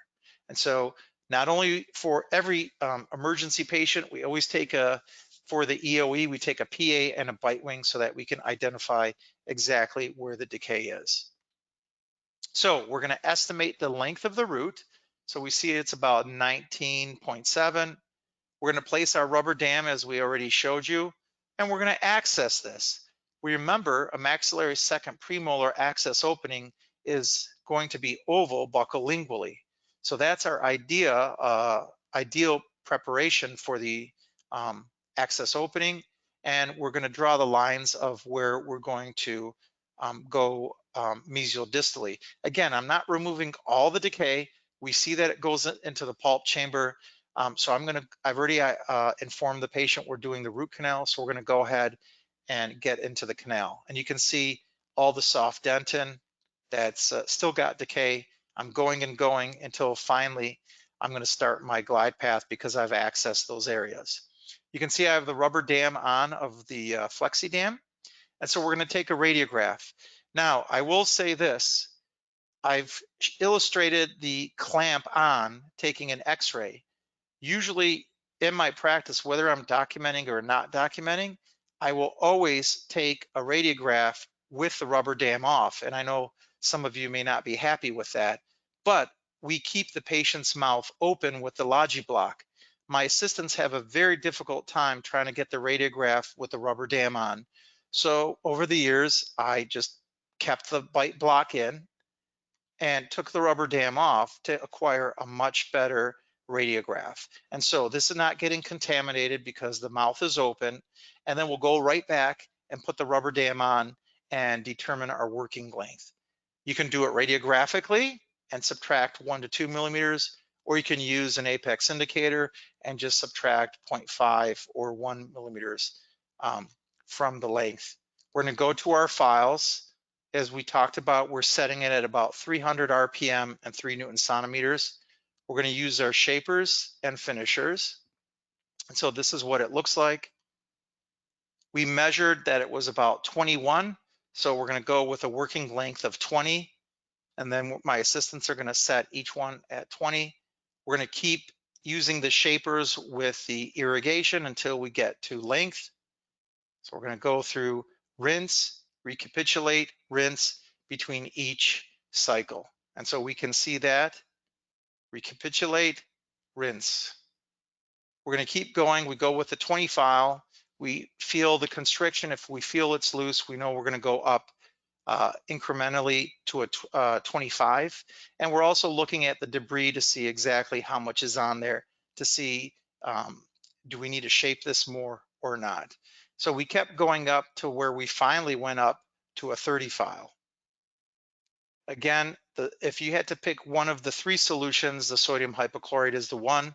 And so not only for every emergency patient, we always take for the EOE, we take a PA and a bite wing so that we can identify exactly where the decay is. So we're going to estimate the length of the root. So we see it's about 19.7. We're going to place our rubber dam as we already showed you, and we're going to access this. We remember a maxillary second premolar access opening is going to be oval buccolingually. So that's our ideal preparation for the access opening, and we're going to draw the lines of where we're going to go mesial distally. Again, I'm not removing all the decay. We see that it goes into the pulp chamber. So I've already informed the patient we're doing the root canal, so we're gonna go ahead and get into the canal. And you can see all the soft dentin that's still got decay. I'm going and going until finally I'm gonna start my glide path because I've accessed those areas. You can see I have the rubber dam on of the flexi dam. And so we're gonna take a radiograph. Now, I will say this, I've illustrated the clamp on taking an x-ray. Usually in my practice, whether I'm documenting or not documenting, I will always take a radiograph with the rubber dam off. And I know some of you may not be happy with that, but we keep the patient's mouth open with the Logiblock. My assistants have a very difficult time trying to get the radiograph with the rubber dam on. So over the years, I just kept the bite block in and took the rubber dam off to acquire a much better radiograph. And so this is not getting contaminated because the mouth is open. And then we'll go right back and put the rubber dam on and determine our working length. You can do it radiographically and subtract 1 to 2 millimeters, or you can use an apex indicator and just subtract 0.5 or 1 millimeters from the length. We're going to go to our files. As we talked about, we're setting it at about 300 RPM and 3 Newton centimeters. We're going to use our shapers and finishers. And so this is what it looks like. We measured that it was about 21. So we're going to go with a working length of 20. And then my assistants are going to set each one at 20. We're going to keep using the shapers with the irrigation until we get to length. So we're going to go through rinse, recapitulate, rinse between each cycle. And so we can see that, recapitulate, rinse. We're going to keep going. We go with the 20 file. We feel the constriction. If we feel it's loose, we know we're going to go up incrementally to a 25. And we're also looking at the debris to see exactly how much is on there to see, do we need to shape this more or not? So we kept going up to where we finally went up to a 30 file. Again, if you had to pick one of the 3 solutions, the sodium hypochlorite is the one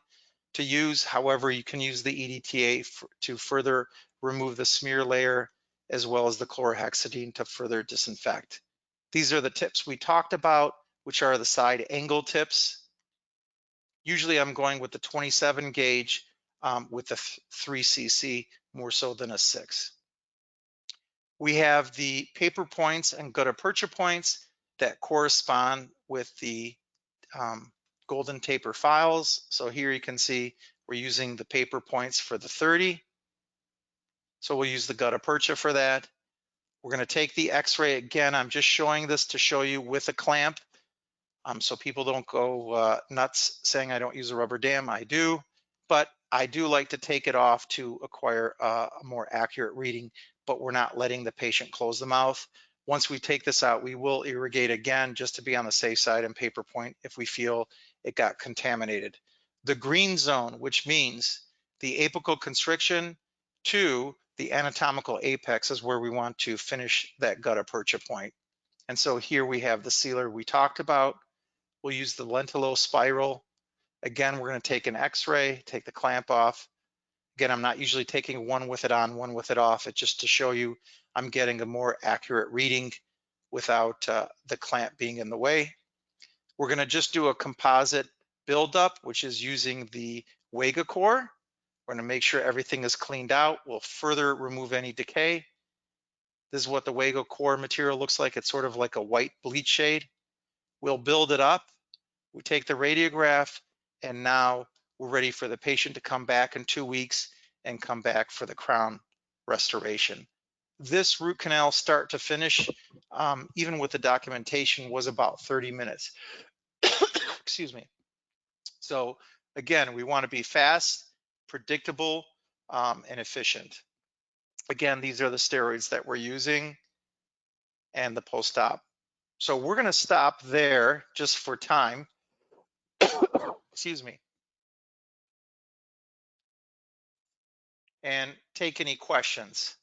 to use. However, you can use the EDTA to further remove the smear layer, as well as the chlorhexidine to further disinfect. These are the tips we talked about, which are the side angle tips. Usually I'm going with the 27 gauge with the 3 cc more so than a 6. We have the paper points and gutta percha points that correspond with the golden taper files. So here you can see we're using the paper points for the 30. So we'll use the gutta percha for that. We're going to take the x-ray again. I'm just showing this to show you with a clamp. So people don't go nuts saying I don't use a rubber dam. I do, but I do like to take it off to acquire a more accurate reading, but we're not letting the patient close the mouth. Once we take this out, we will irrigate again just to be on the safe side and paper point if we feel it got contaminated. The green zone, which means the apical constriction to the anatomical apex, is where we want to finish that gutta percha point. And so here we have the sealer we talked about. We'll use the lentillo spiral. Again, we're going to take an x-ray, take the clamp off. Again, I'm not usually taking one with it on, one with it off. It's just to show you I'm getting a more accurate reading without the clamp being in the way. We're going to just do a composite buildup, which is using the Wega core. We're going to make sure everything is cleaned out. We'll further remove any decay. This is what the Wega core material looks like. It's sort of like a white bleach shade. We'll build it up. We take the radiograph, and now we're ready for the patient to come back in 2 weeks and come back for the crown restoration. This root canal start to finish, even with the documentation, was about 30 minutes. Excuse me. So again, we want to be fast, predictable, and efficient. Again, these are the steroids that we're using and the post-op. So we're going to stop there just for time. Excuse me. And take any questions.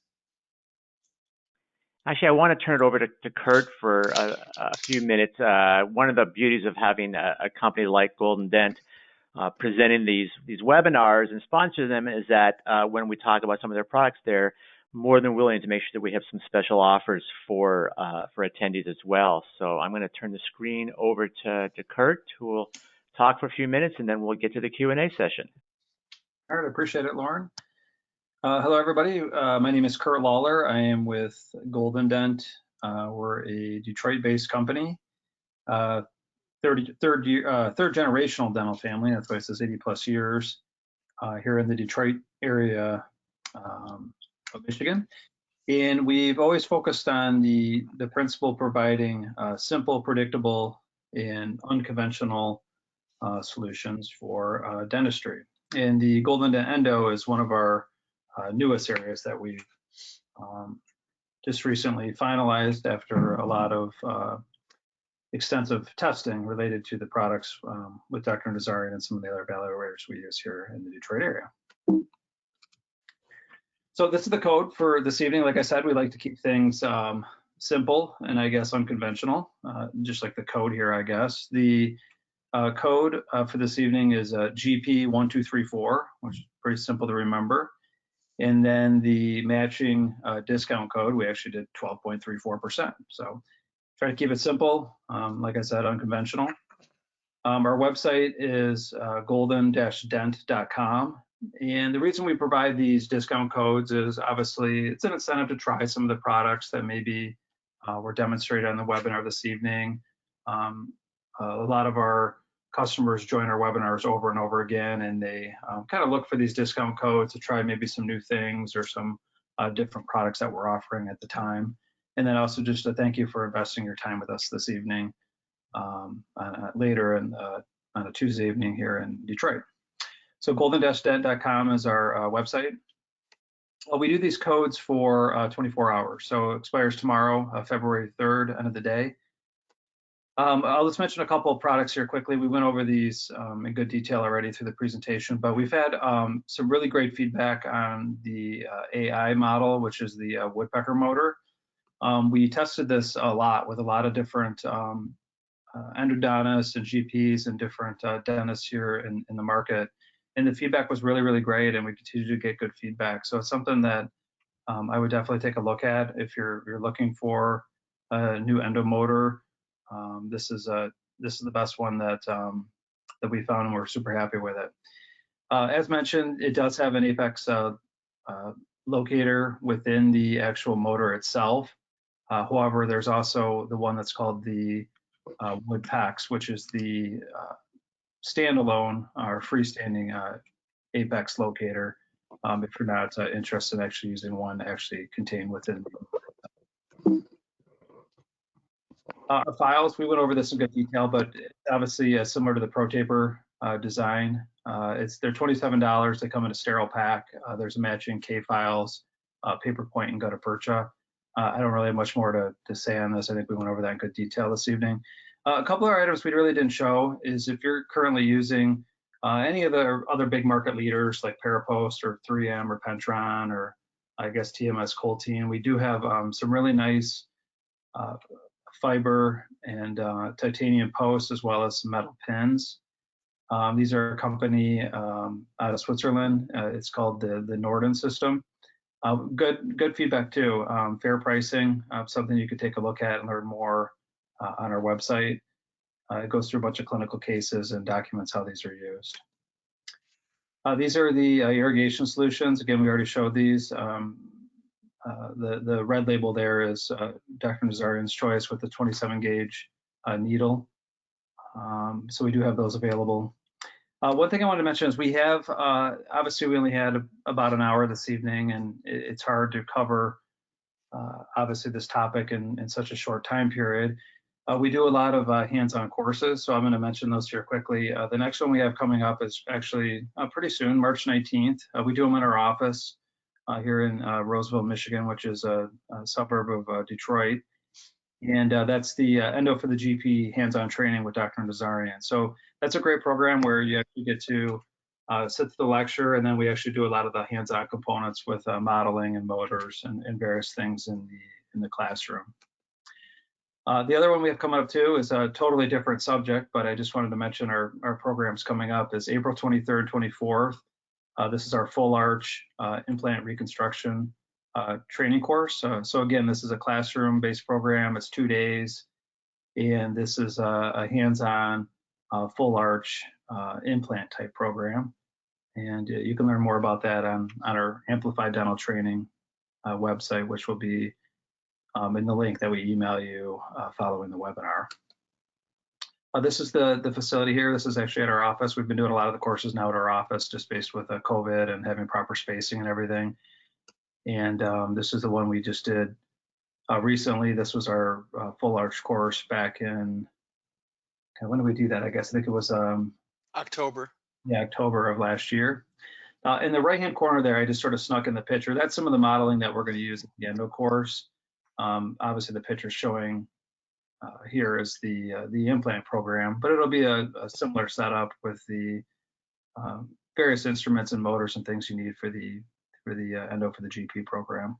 Actually, I want to turn it over to Kurt for a few minutes. One of the beauties of having a company like GoldenDent presenting these webinars and sponsor them is that when we talk about some of their products, they're more than willing to make sure that we have some special offers for attendees as well. So I'm going to turn the screen over to Kurt, who will talk for a few minutes, and then we'll get to the Q&A session. All right, I appreciate it, Lauren. Hello, everybody. My name is Kurt Lawler. I am with GoldenDent. We're a Detroit-based company, third generational dental family. That's why it says 80+ years here in the Detroit area of Michigan. And we've always focused on the principle providing simple, predictable, and unconventional solutions for dentistry. And the GoldenDent Endo is one of our newest areas that we've just recently finalized after a lot of extensive testing related to the products with Dr. Nazarian and some of the other evaluators we use here in the Detroit area. So this is the code for this evening. Like I said, we like to keep things simple and I guess unconventional, just like the code here, I guess. The code for this evening is GP1234, which is pretty simple to remember. And then the matching discount code, we actually did 12.34%. So try to keep it simple, like I said, unconventional. Our website is golden-dent.com. And the reason we provide these discount codes is obviously it's an incentive to try some of the products that maybe were demonstrated on the webinar this evening. A lot of our customers join our webinars over and over again, and they kind of look for these discount codes to try maybe some new things or some different products that we're offering at the time. And then also just a thank you for investing your time with us this evening, later on a Tuesday evening here in Detroit. So golden-dent.com is our website. We do these codes for 24 hours. So it expires tomorrow, February 3rd, end of the day. I'll just mention a couple of products here quickly. We went over these in good detail already through the presentation, but we've had some really great feedback on the AI model, which is the woodpecker motor. We tested this a lot with a lot of different endodontists and GPs and different dentists here in the market. And the feedback was really, really great, and we continue to get good feedback. So it's something that I would definitely take a look at if you're looking for a new endo motor. This is the best one that we found, and we're super happy with it. As mentioned, it does have an apex locator within the actual motor itself. However, there's also the one that's called the wood PEX, which is the standalone or freestanding apex locator. If you're not interested in actually using one actually contained within our files, we went over this in good detail, but obviously similar to the ProTaper design. They're $27. They come in a sterile pack. There's a matching K files, paper point, and gutta percha. I don't really have much more to say on this. I think we went over that in good detail this evening. A couple of items we really didn't show is if you're currently using any of the other big market leaders like Parapost or 3M or Pentron or I guess TMS Colteen, we do have some really nice fiber and titanium posts as well as some metal pins. These are a company out of Switzerland. It's called the Norden system. Good feedback too. Fair pricing, something you could take a look at and learn more on our website. It goes through a bunch of clinical cases and documents how these are used. These are the irrigation solutions. Again, we already showed these. The red label there is Dr. Nazarian's choice with the 27 gauge needle. So we do have those available. One thing I wanted to mention is we have, obviously we only had about an hour this evening, and it's hard to cover obviously this topic in such a short time period. We do a lot of hands-on courses, so I'm going to mention those here quickly. The next one we have coming up is actually pretty soon, March 19th. We do them in our office here in Roseville, Michigan, which is a suburb of Detroit. And that's the Endo for the GP hands-on training with Dr. Nazarian. So that's a great program where you actually get to sit through the lecture, and then we actually do a lot of the hands-on components with modeling and motors and various things in the classroom. The other one we have coming up too is a totally different subject, but I just wanted to mention our programs coming up is April 23rd, 24th. This is our full arch implant reconstruction training course. So again, this is a classroom-based program. It's 2 days, and this is a hands-on full arch implant type program. And you can learn more about that on our Amplified Dental Training website, which will be in the link that we email you following the webinar. This is the facility here. This is actually at our office. We've been doing a lot of the courses now at our office, just based with COVID and having proper spacing and everything. And this is the one we just did recently. This was our full arch course back in, when did we do that? I guess I think it was October. Yeah, October of last year. In the right-hand corner there, I just sort of snuck in the picture. That's some of the modeling that we're going to use at the Endo course. Obviously, the picture showing here is the implant program, but it'll be a similar setup with the various instruments and motors and things you need for the Endo for the GP program.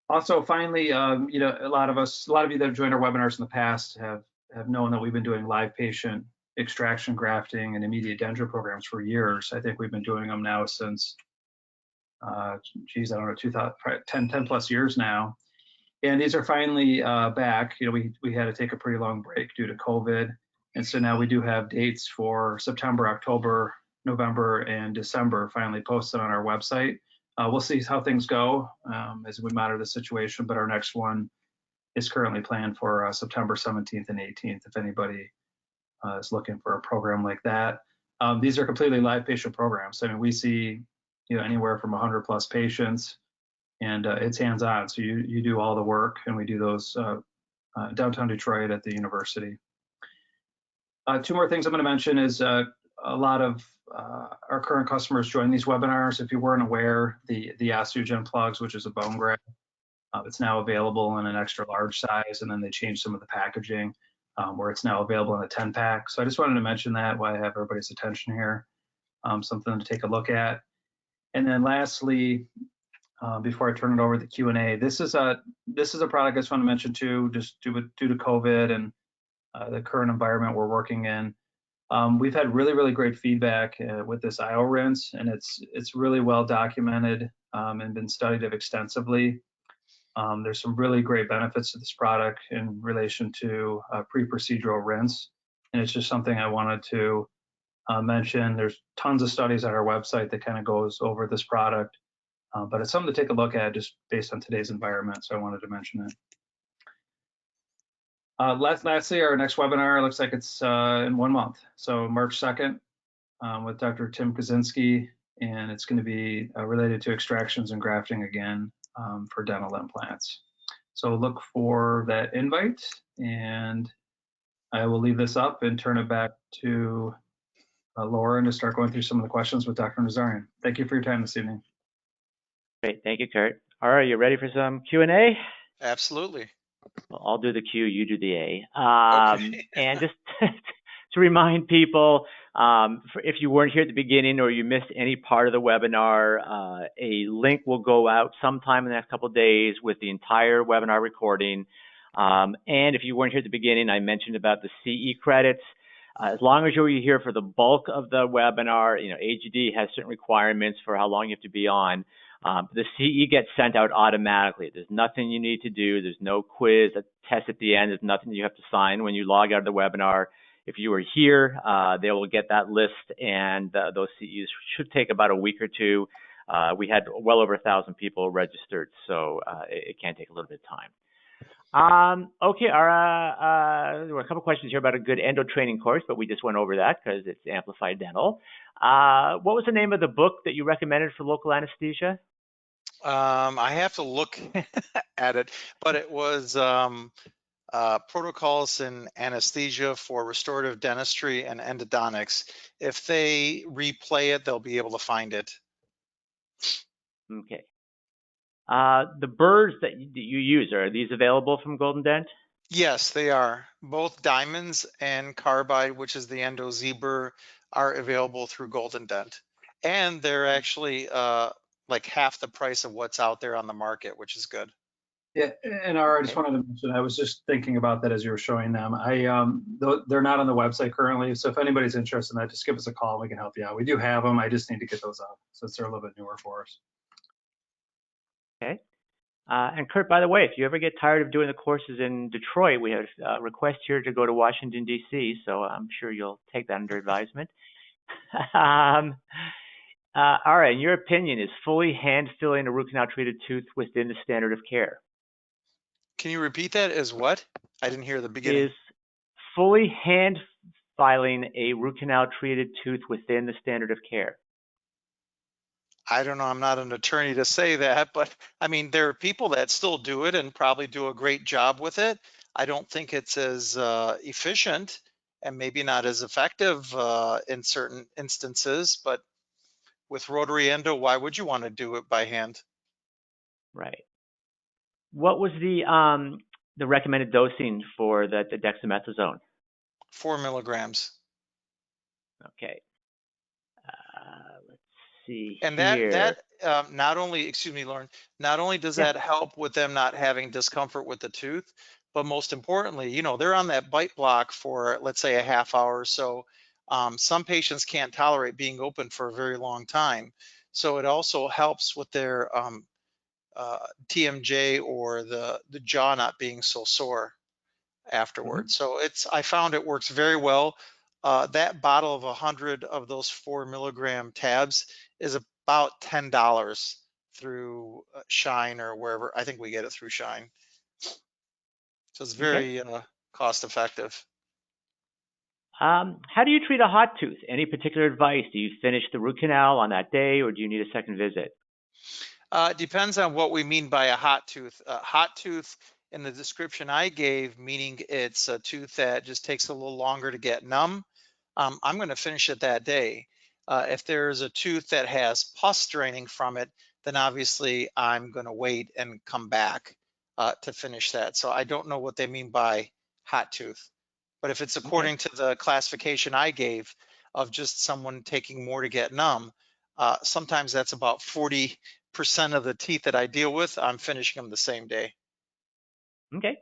Also, finally, you know, a lot of you that have joined our webinars in the past have known that we've been doing live patient extraction, grafting, and immediate denture programs for years. I think we've been doing them now since, geez, I don't know, 10 plus years now. And these are finally back. You know, we had to take a pretty long break due to COVID. And so now we do have dates for September, October, November, and December finally posted on our website. We'll see how things go as we monitor the situation, but our next one is currently planned for September 17th and 18th, if anybody is looking for a program like that. These are completely live patient programs. I mean, we see, you know, anywhere from 100 plus patients, and it's hands-on. So you do all the work, and we do those downtown Detroit at the university. Two more things I'm going to mention is a lot of our current customers join these webinars. If you weren't aware, the Osteogen plugs, which is a bone graft, it's now available in an extra large size, and then they changed some of the packaging where it's now available in a 10-pack. So I just wanted to mention that while I have everybody's attention here, something to take a look at. And then lastly, before I turn it over to the Q&A, this is a product I just want to mention too, just due to COVID and the current environment we're working in. We've had really great feedback with this IO rinse, and it's really well documented and been studied extensively. There's some really great benefits to this product in relation to pre-procedural rinse, and it's just something I wanted to mention. There's tons of studies on our website that kind of goes over this product, but it's something to take a look at just based on today's environment, so I wanted to mention it. Lastly, our next webinar looks like it's in 1 month. So March 2nd with Dr. Tim Kaczynski, and it's going to be related to extractions and grafting again for dental implants. So look for that invite, and I will leave this up and turn it back to Lauren to start going through some of the questions with Dr. Nazarian. Thank you for your time this evening. Great, thank you, Kurt. All right, you ready for some Q&A? Absolutely. Well, I'll do the Q, you do the A. Okay. And just to remind people, if you weren't here at the beginning or you missed any part of the webinar, a link will go out sometime in the next couple of days with the entire webinar recording. And if you weren't here at the beginning, I mentioned about the CE credits. As long as you're here for the bulk of the webinar, AGD has certain requirements for how long you have to be on. The CE gets sent out automatically. There's nothing you need to do. There's no quiz, a test at the end. There's nothing you have to sign when you log out of the webinar. If you were here, they will get that list, and those CEs should take about a week or two. We had well over 1,000 people registered, so it can take a little bit of time. Okay, Ara, there were a couple questions here about a good endo training course, but we just went over that because it's Amplified Dental. What was the name of the book that you recommended for local anesthesia? I have to look at it, but it was Protocols in Anesthesia for Restorative Dentistry and Endodontics. If they replay it, they'll be able to find it. Okay. The burrs that you use, are these available from GoldenDent? Yes, they are. Both diamonds and carbide, which is the Endo Z-burr, are available through GoldenDent. And they're actually like half the price of what's out there on the market, which is good. Yeah, and Ara, I just wanted to mention, I was just thinking about that as you were showing them. They're not on the website currently, so if anybody's interested in that, just give us a call and we can help you out. We do have them, I just need to get those out since they're a little bit newer for us. Okay. And Kurt, by the way, if you ever get tired of doing the courses in Detroit, we have a request here to go to Washington, D.C., so I'm sure you'll take that under advisement. All right, in your opinion, is fully hand-filling a root canal treated tooth within the standard of care? Can you repeat that as what? I didn't hear the beginning. Is fully hand-filing a root canal treated tooth within the standard of care? I don't know, I'm not an attorney to say that, but I mean, there are people that still do it and probably do a great job with it. I don't think it's as efficient and maybe not as effective in certain instances, but with rotary endo, why would you want to do it by hand? Right. What was the recommended dosing for the dexamethasone? 4 milligrams. Okay. Let's see And here. that not only, excuse me, Lauren, not only does that help with them not having discomfort with the tooth, but most importantly, they're on that bite block for, let's say, a half hour or so. Some patients can't tolerate being open for a very long time. So it also helps with their TMJ or the jaw not being so sore afterwards. So I found it works very well. That bottle of 100 of those 4 milligram tabs is about $10 through Shine or wherever. I think we get it through Shine. So it's very cost effective. How do you treat a hot tooth? Any particular advice? Do you finish the root canal on that day, or do you need a second visit? It depends on what we mean by a hot tooth. Hot tooth in the description I gave, meaning it's a tooth that just takes a little longer to get numb. I'm going to finish it that day. If there's a tooth that has pus draining from it, then obviously I'm going to wait and come back to finish that. So I don't know what they mean by hot tooth. But if it's according to the classification I gave of just someone taking more to get numb, sometimes that's about 40% of the teeth that I deal with, I'm finishing them the same day. Okay.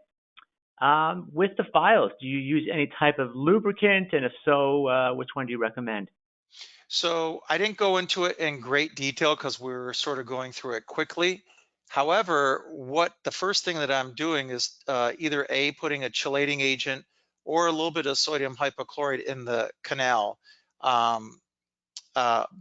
With the files, do you use any type of lubricant? And if so, which one do you recommend? So I didn't go into it in great detail because we were sort of going through it quickly. However, the first thing that I'm doing is either putting a chelating agent or a little bit of sodium hypochlorite in the canal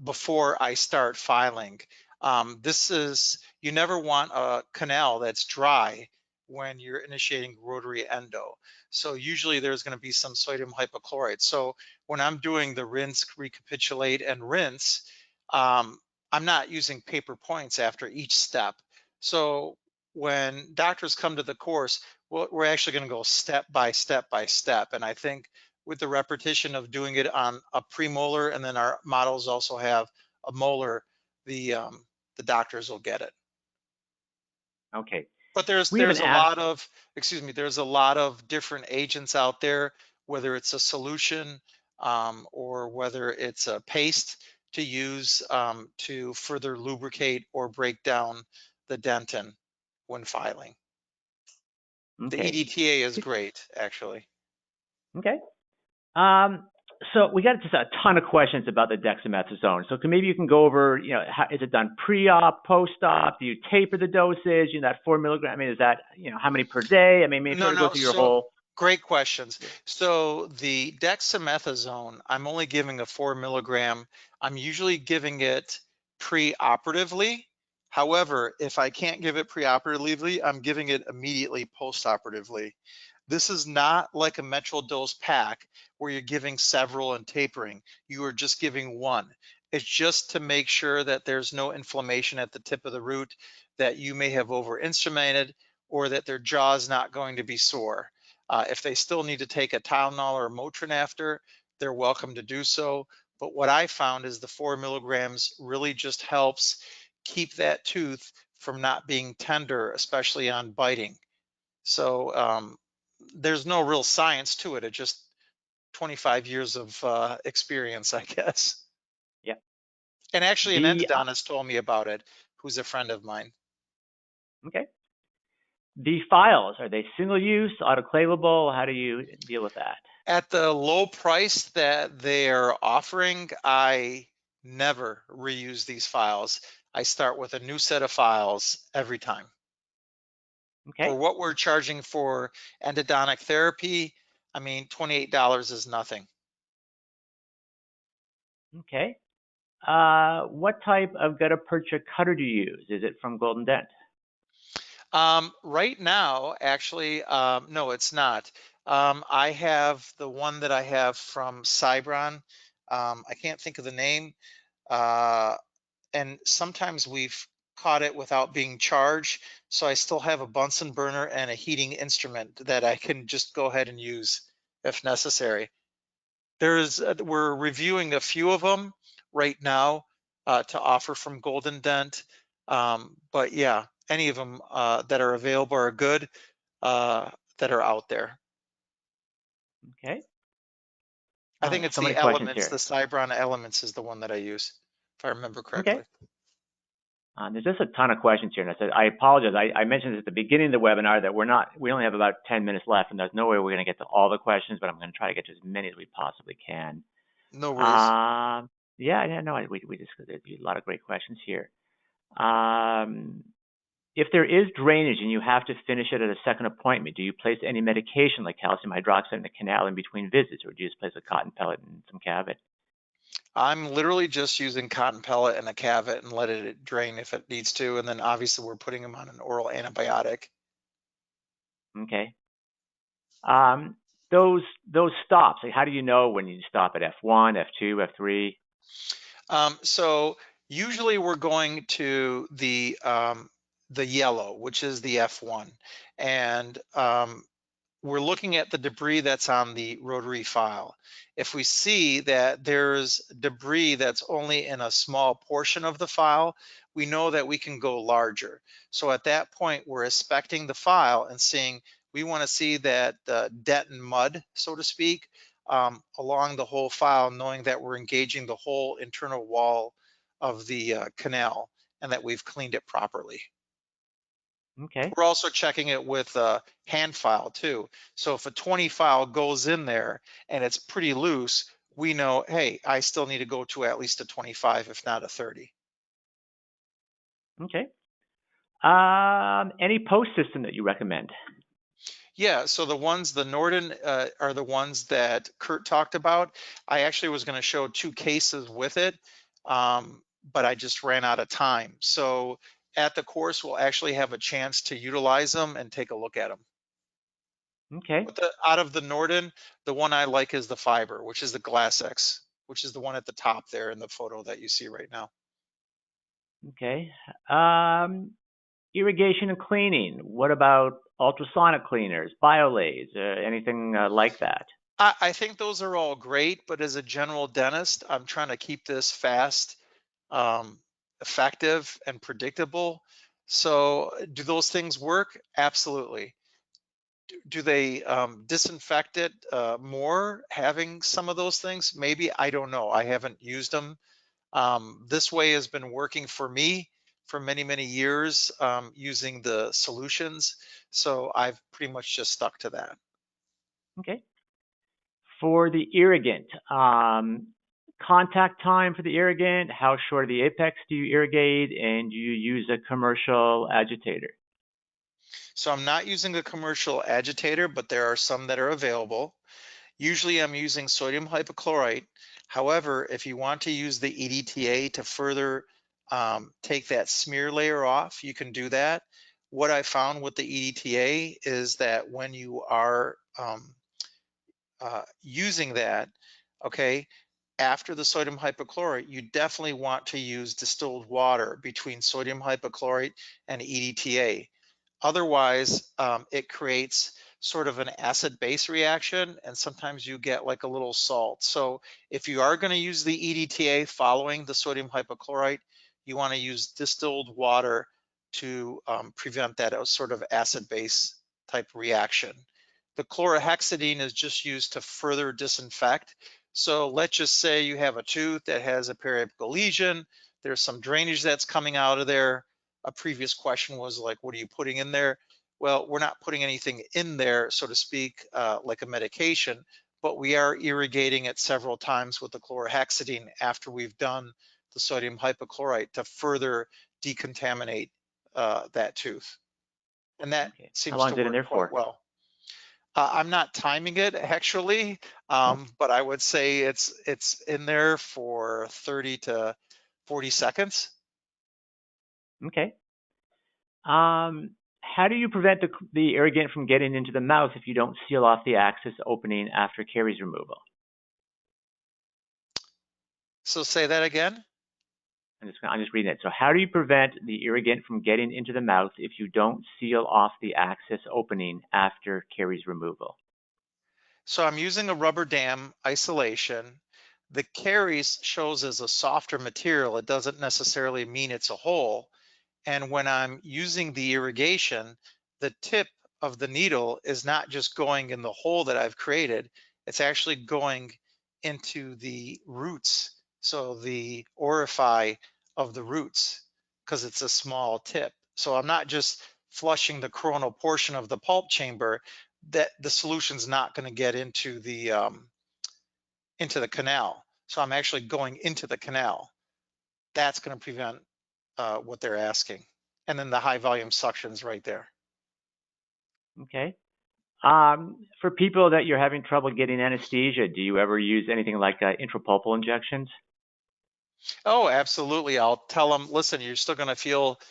before I start filing. You never want a canal that's dry when you're initiating rotary endo. So usually there's going to be some sodium hypochlorite. So when I'm doing the rinse, recapitulate, and rinse, I'm not using paper points after each step. So when doctors come to the course, we're actually going to go step by step by step. And I think with the repetition of doing it on a premolar, and then our models also have a molar, the doctors will get it. Okay. But there's a lot of, excuse me, there's a lot of different agents out there, whether it's a solution or whether it's a paste to use to further lubricate or break down the dentin when filing. The Okay. EDTA is great, actually. Okay. So we got just a ton of questions about the dexamethasone. So maybe you can go over, how, is it done pre-op, post-op? Do you taper the dosage? That 4 milligram, I mean, is that, how many per day? I mean, maybe sort of go through your whole. Great questions. So the dexamethasone, I'm only giving a 4 milligram. I'm usually giving it pre-operatively. However, if I can't give it pre-operatively, I'm giving it immediately post-operatively. This is not like a Metral dose pack where you're giving several and tapering. You are just giving one. It's just to make sure that there's no inflammation at the tip of the root, that you may have over-instrumented, or that their jaw is not going to be sore. If they still need to take a Tylenol or a Motrin after, they're welcome to do so. But what I found is the 4 milligrams really just helps keep that tooth from not being tender, especially on biting. So there's no real science to it. It's just 25 years of experience, I guess. Yeah. And actually an endodontist told me about it, who's a friend of mine. Okay. The files, are they single use, autoclavable? How do you deal with that? At the low price that they are offering, I never reuse these files. I start with a new set of files every time. Okay. For what we're charging for endodontic therapy, I mean, $28 is nothing. Okay. What type of gutta percha cutter do you use? Is it from GoldenDent? Right now, actually, no, it's not. I have the one that I have from Cybron. I can't think of the name. And sometimes we've caught it without being charged. So I still have a Bunsen burner and a heating instrument that I can just go ahead and use if necessary. We're reviewing a few of them right now to offer from GoldenDent. But yeah, any of them that are available are good that are out there. Okay. I think it's so the many questions Elements, here. the Cybron Elements is the one that I use, if I remember correctly. Okay. There's just a ton of questions here, and I said I apologize. I mentioned at the beginning of the webinar that we only have about 10 minutes left, and there's no way we're going to get to all the questions, but I'm going to try to get to as many as we possibly can. No worries. Yeah, no, we just there's a lot of great questions here. If there is drainage and you have to finish it at a second appointment, do you place any medication like calcium hydroxide in the canal in between visits, or do you just place a cotton pellet and some Cavit? I'm literally just using cotton pellet and a Cavit and let it drain if it needs to. And then obviously we're putting them on an oral antibiotic. Okay. Those stops, like how do you know when you stop at F1, F2, F3? So usually we're going to the yellow, which is the F1. And we're looking at the debris that's on the rotary file. If we see that there's debris that's only in a small portion of the file, we know that we can go larger. So at that point, we're inspecting the file and seeing, we want to see that dent and mud, so to speak, along the whole file, knowing that we're engaging the whole internal wall of the canal and that we've cleaned it properly. Okay. We're also checking it with a hand file too. So if a 20 file goes in there and it's pretty loose, we know, hey, I still need to go to at least a 25, if not a 30. Okay. Any post system that you recommend? Yeah, so the Norden are the ones that Kurt talked about. I actually was going to show 2 cases with it, but I just ran out of time. So at the course, we'll actually have a chance to utilize them and take a look at them. Okay. But out of the Norden, the one I like is the fiber, which is the Glass X, which is the one at the top there in the photo that you see right now. Okay. Irrigation and cleaning. What about ultrasonic cleaners, biolays, anything like that? I think those are all great, but as a general dentist, I'm trying to keep this fast, effective, and predictable. So do those things work? Absolutely. Do they disinfect it more having some of those things? Maybe, I don't know. I haven't used them. This way has been working for me for many, many years using the solutions. So I've pretty much just stuck to that. Okay. For the irrigant, contact time for the irrigant, how short of the apex do you irrigate, and do you use a commercial agitator? So I'm not using a commercial agitator, but there are some that are available. Usually I'm using sodium hypochlorite. However, if you want to use the EDTA to further take that smear layer off, you can do that. What I found with the EDTA is that when you are using that, okay, after the sodium hypochlorite, you definitely want to use distilled water between sodium hypochlorite and EDTA. Otherwise, it creates sort of an acid-base reaction, and sometimes you get like a little salt. So if you are going to use the EDTA following the sodium hypochlorite, you want to use distilled water to prevent that sort of acid-base type reaction. The chlorhexidine is just used to further disinfect. So let's just say you have a tooth that has a periapical lesion. There's some drainage that's coming out of there. A previous question was like, what are you putting in there? Well, we're not putting anything in there, so to speak, like a medication, but we are irrigating it several times with the chlorhexidine after we've done the sodium hypochlorite to further decontaminate that tooth. And that Okay. How seems long to is it in work there quite for? well. I'm not timing it actually, but I would say it's in there for 30 to 40 seconds. Okay. How do you prevent the irrigant from getting into the mouth if you don't seal off the access opening after caries removal? So say that again. I'm just reading it. So how do you prevent the irrigant from getting into the mouth if you don't seal off the access opening after caries removal? So I'm using a rubber dam isolation. The caries shows as a softer material. It doesn't necessarily mean it's a hole. And when I'm using the irrigation, the tip of the needle is not just going in the hole that I've created, it's actually going into the roots. So the orify of the roots, because it's a small tip. So I'm not just flushing the coronal portion of the pulp chamber, that the solution's not going to get into the canal. So I'm actually going into the canal. That's going to prevent what they're asking. And then the high volume suctions right there. Okay. For people that you're having trouble getting anesthesia, do you ever use anything like intrapulpal injections? Oh, absolutely. I'll tell them, listen, you're still going to feel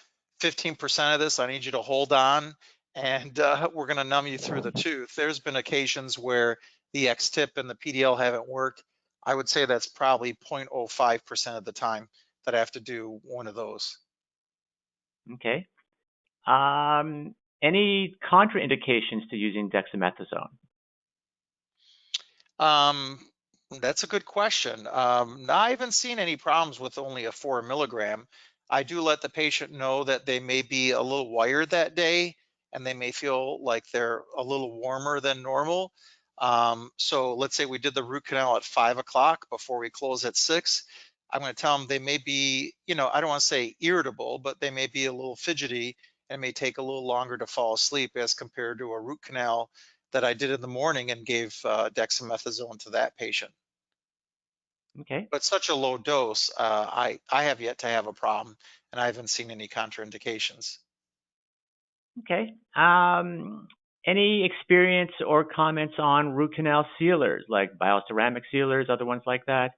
15% of this. I need you to hold on, and we're going to numb you through the tooth. There's been occasions where the X-tip and the PDL haven't worked. I would say that's probably 0.05% of the time that I have to do one of those. Okay. Any contraindications to using dexamethasone? Um, that's a good question. I haven't seen any problems with only a 4 milligram. I do let the patient know that they may be a little wired that day and they may feel like they're a little warmer than normal. So let's say we did the root canal at 5 o'clock before we close at 6. I'm going to tell them they may be, I don't want to say irritable, but they may be a little fidgety and may take a little longer to fall asleep as compared to a root canal that I did in the morning and gave dexamethasone to that patient. Okay. But such a low dose, I have yet to have a problem, and I haven't seen any contraindications. Okay. Any experience or comments on root canal sealers, like bioceramic sealers, other ones like that?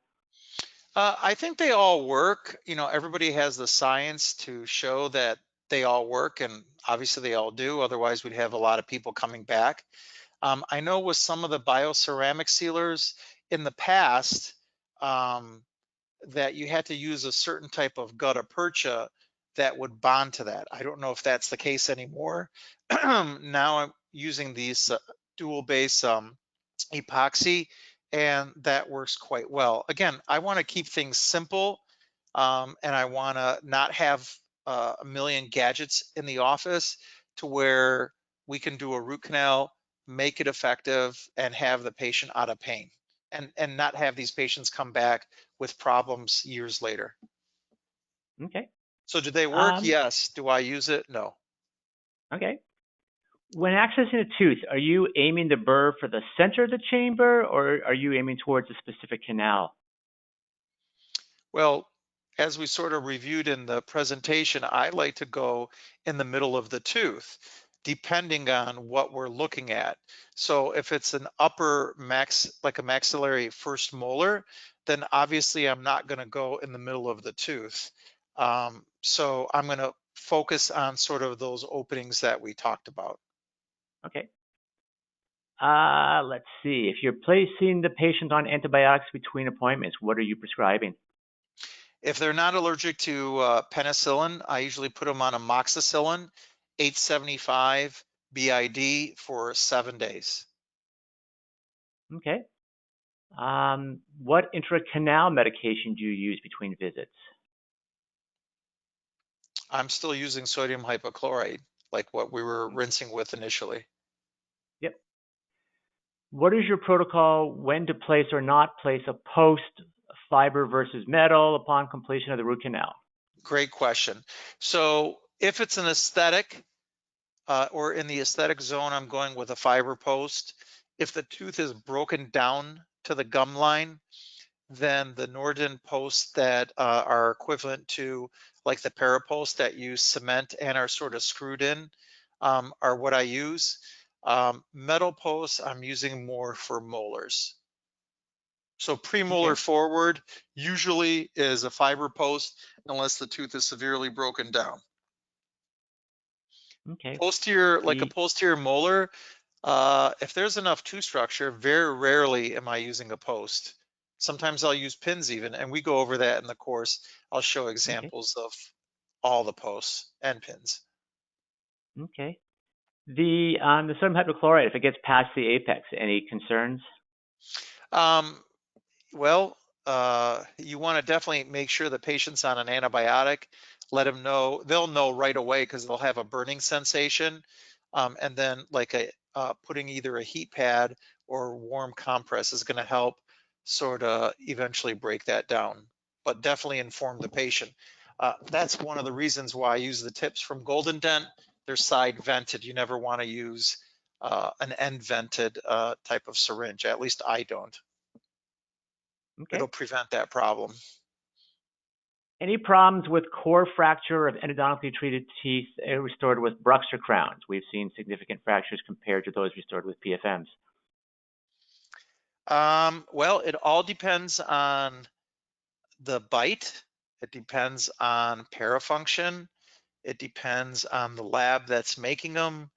I think they all work. Everybody has the science to show that they all work, and obviously they all do. Otherwise, we'd have a lot of people coming back. I know with some of the bioceramic sealers in the past, um, that you had to use a certain type of gutta percha that would bond to that. I don't know if that's the case anymore. Now I'm using these dual base epoxy, and that works quite well. Again, I want to keep things simple, and I want to not have a million gadgets in the office, to where we can do a root canal, make it effective, and have the patient out of pain, and not have these patients come back with problems years later. Okay. So do they work? Um, Yes. Do I use it? No. okay. When accessing a tooth, are you aiming the burr for the center of the chamber, or are you aiming towards a specific canal? Well, as we sort of reviewed in the presentation, I like to go in the middle of the tooth, depending on what we're looking at. So if it's an upper like a maxillary first molar, then obviously I'm not going to go in the middle of the tooth. So I'm going to focus on sort of those openings that we talked about. Okay. Let's see. If you're placing the patient on antibiotics between appointments, what are you prescribing? If they're not allergic to penicillin, I usually put them on amoxicillin, 875 BID for 7 days. Okay. What intracanal medication do you use between visits? I'm still using sodium hypochlorite, like what we were Okay. rinsing with initially. Yep. What is your protocol when to place or not place a post fiber versus metal upon completion of the root canal? Great question. So if it's an aesthetic, or in the aesthetic zone, I'm going with a fiber post. If the tooth is broken down to the gum line, then the Norden posts that are equivalent to like the paraposts that use cement and are sort of screwed in, are what I use. Metal posts I'm using more for molars. So premolar Okay. forward usually is a fiber post unless the tooth is severely broken down. Okay. Posterior, like a The posterior molar, if there's enough tooth structure, very rarely am I using a post. Sometimes I'll use pins even, and we go over that in the course. I'll show okay. examples of all the posts and pins. Okay. The sodium hypochlorite, if it gets past the apex, any concerns? Um, Well, you want to definitely make sure the patient's on an antibiotic. Let them know, they'll know right away because they'll have a burning sensation. And then like putting either a heat pad or warm compress is going to help sort of eventually break that down, but definitely inform the patient. That's one of the reasons why I use the tips from GoldenDent. They're side vented. You never want to use an end vented type of syringe. At least I don't. It'll Okay. prevent that problem. Any problems with core fracture of endodontically treated teeth restored with Bruxer crowns? We've seen significant fractures compared to those restored with PFMs. Well, it all depends on the bite. It depends on parafunction. It depends on the lab that's making them.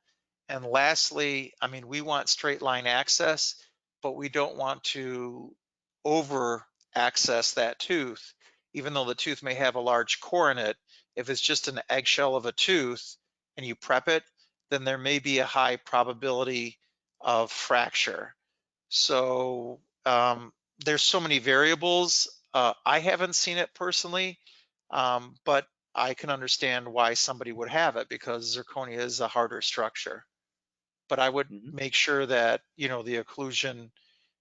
And lastly, I mean, we want straight line access, but we don't want to over access that tooth. Even though the tooth may have a large core in it, if it's just an eggshell of a tooth and you prep it, then there may be a high probability of fracture. So there's so many variables. I haven't seen it personally, but I can understand why somebody would have it because zirconia is a harder structure. But I would Hmm. make sure that, you know, the occlusion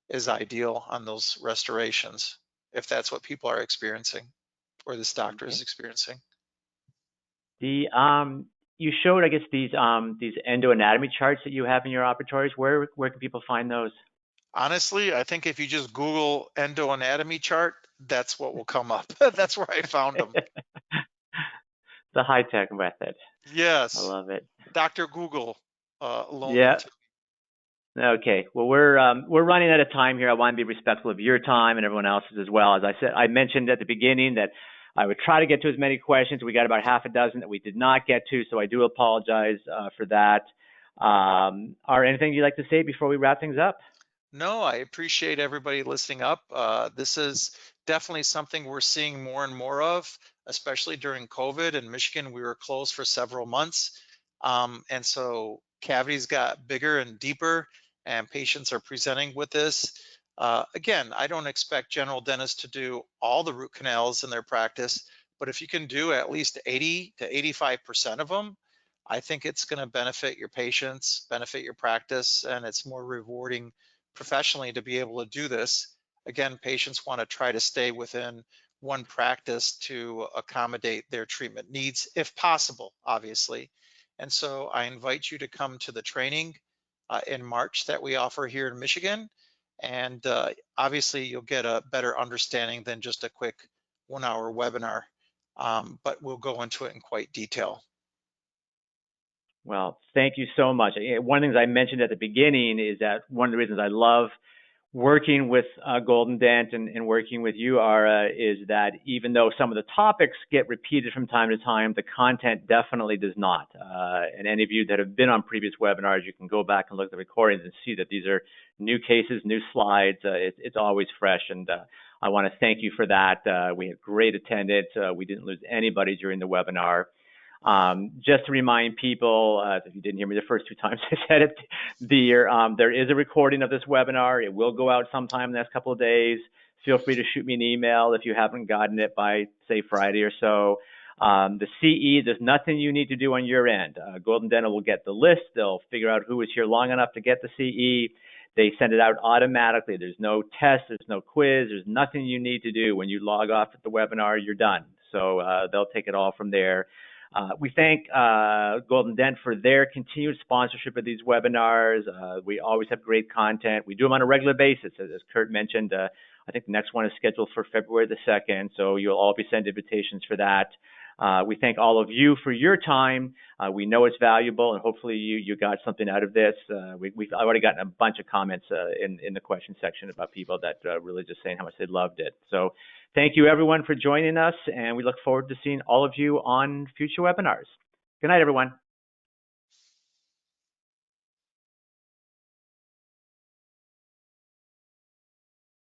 is ideal on those restorations if that's what people are experiencing or this doctor is Okay. experiencing. The You showed, I guess, these endoanatomy charts that you have in your operatories. Where can people find those? Honestly, I think if you just Google endoanatomy chart, that's what will come up. That's where I found them. The high tech method. I Yes, love it. Dr. Google loaned them Yeah. to Okay. Well, we're running out of time here. I want to be respectful of your time and everyone else's as well. As I said, I mentioned at the beginning that I would try to get to as many questions. We got about half a dozen that we did not get to, so I do apologize for that. Ara, anything you'd like to say before we wrap things up? No, I appreciate everybody listening up. This is definitely something we're seeing more and more of, especially during COVID. In Michigan, we were closed for several months. And so cavities got bigger and deeper, and patients are presenting with this. Again, I don't expect general dentists to do all the root canals in their practice, but if you can do at least 80 to 85% of them, I think it's going to benefit your patients, benefit your practice, and it's more rewarding professionally to be able to do this. Again, patients want to try to stay within one practice to accommodate their treatment needs, if possible, obviously. And so I invite you to come to the training in March that we offer here in Michigan. And obviously you'll get a better understanding than just a quick 1-hour webinar, but we'll go into it in quite detail. Well, thank you so much. One of the things I mentioned at the beginning is that one of the reasons I love working with GoldenDent and working with you, Ara, is that even though some of the topics get repeated from time to time, the content definitely does not. And any of you that have been on previous webinars, you can go back and look at the recordings and see that these are new cases, new slides. It's always fresh, and I want to thank you for that. We had great attendance. We didn't lose anybody during the webinar. Just to remind people, if you didn't hear me the first 2 times I said it, there is a recording of this webinar. It will go out sometime in the next couple of days. Feel free to shoot me an email if you haven't gotten it by, say, Friday or so. The CE, there's nothing you need to do on your end. GoldenDent will get the list. They'll figure out who was here long enough to get the CE. They send it out automatically. There's no test. There's no quiz. There's nothing you need to do. When you log off at the webinar, you're done. So they'll take it all from there. We thank GoldenDent for their continued sponsorship of these webinars. We always have great content. We do them on a regular basis. As Kurt mentioned, I think the next one is scheduled for February the 2nd, so you'll all be sent invitations for that. We thank all of you for your time. We know it's valuable, and hopefully you got something out of this. We've already gotten a bunch of comments in the question section about people that really just saying how much they loved it. So thank you, everyone, for joining us, and we look forward to seeing all of you on future webinars. Good night, everyone.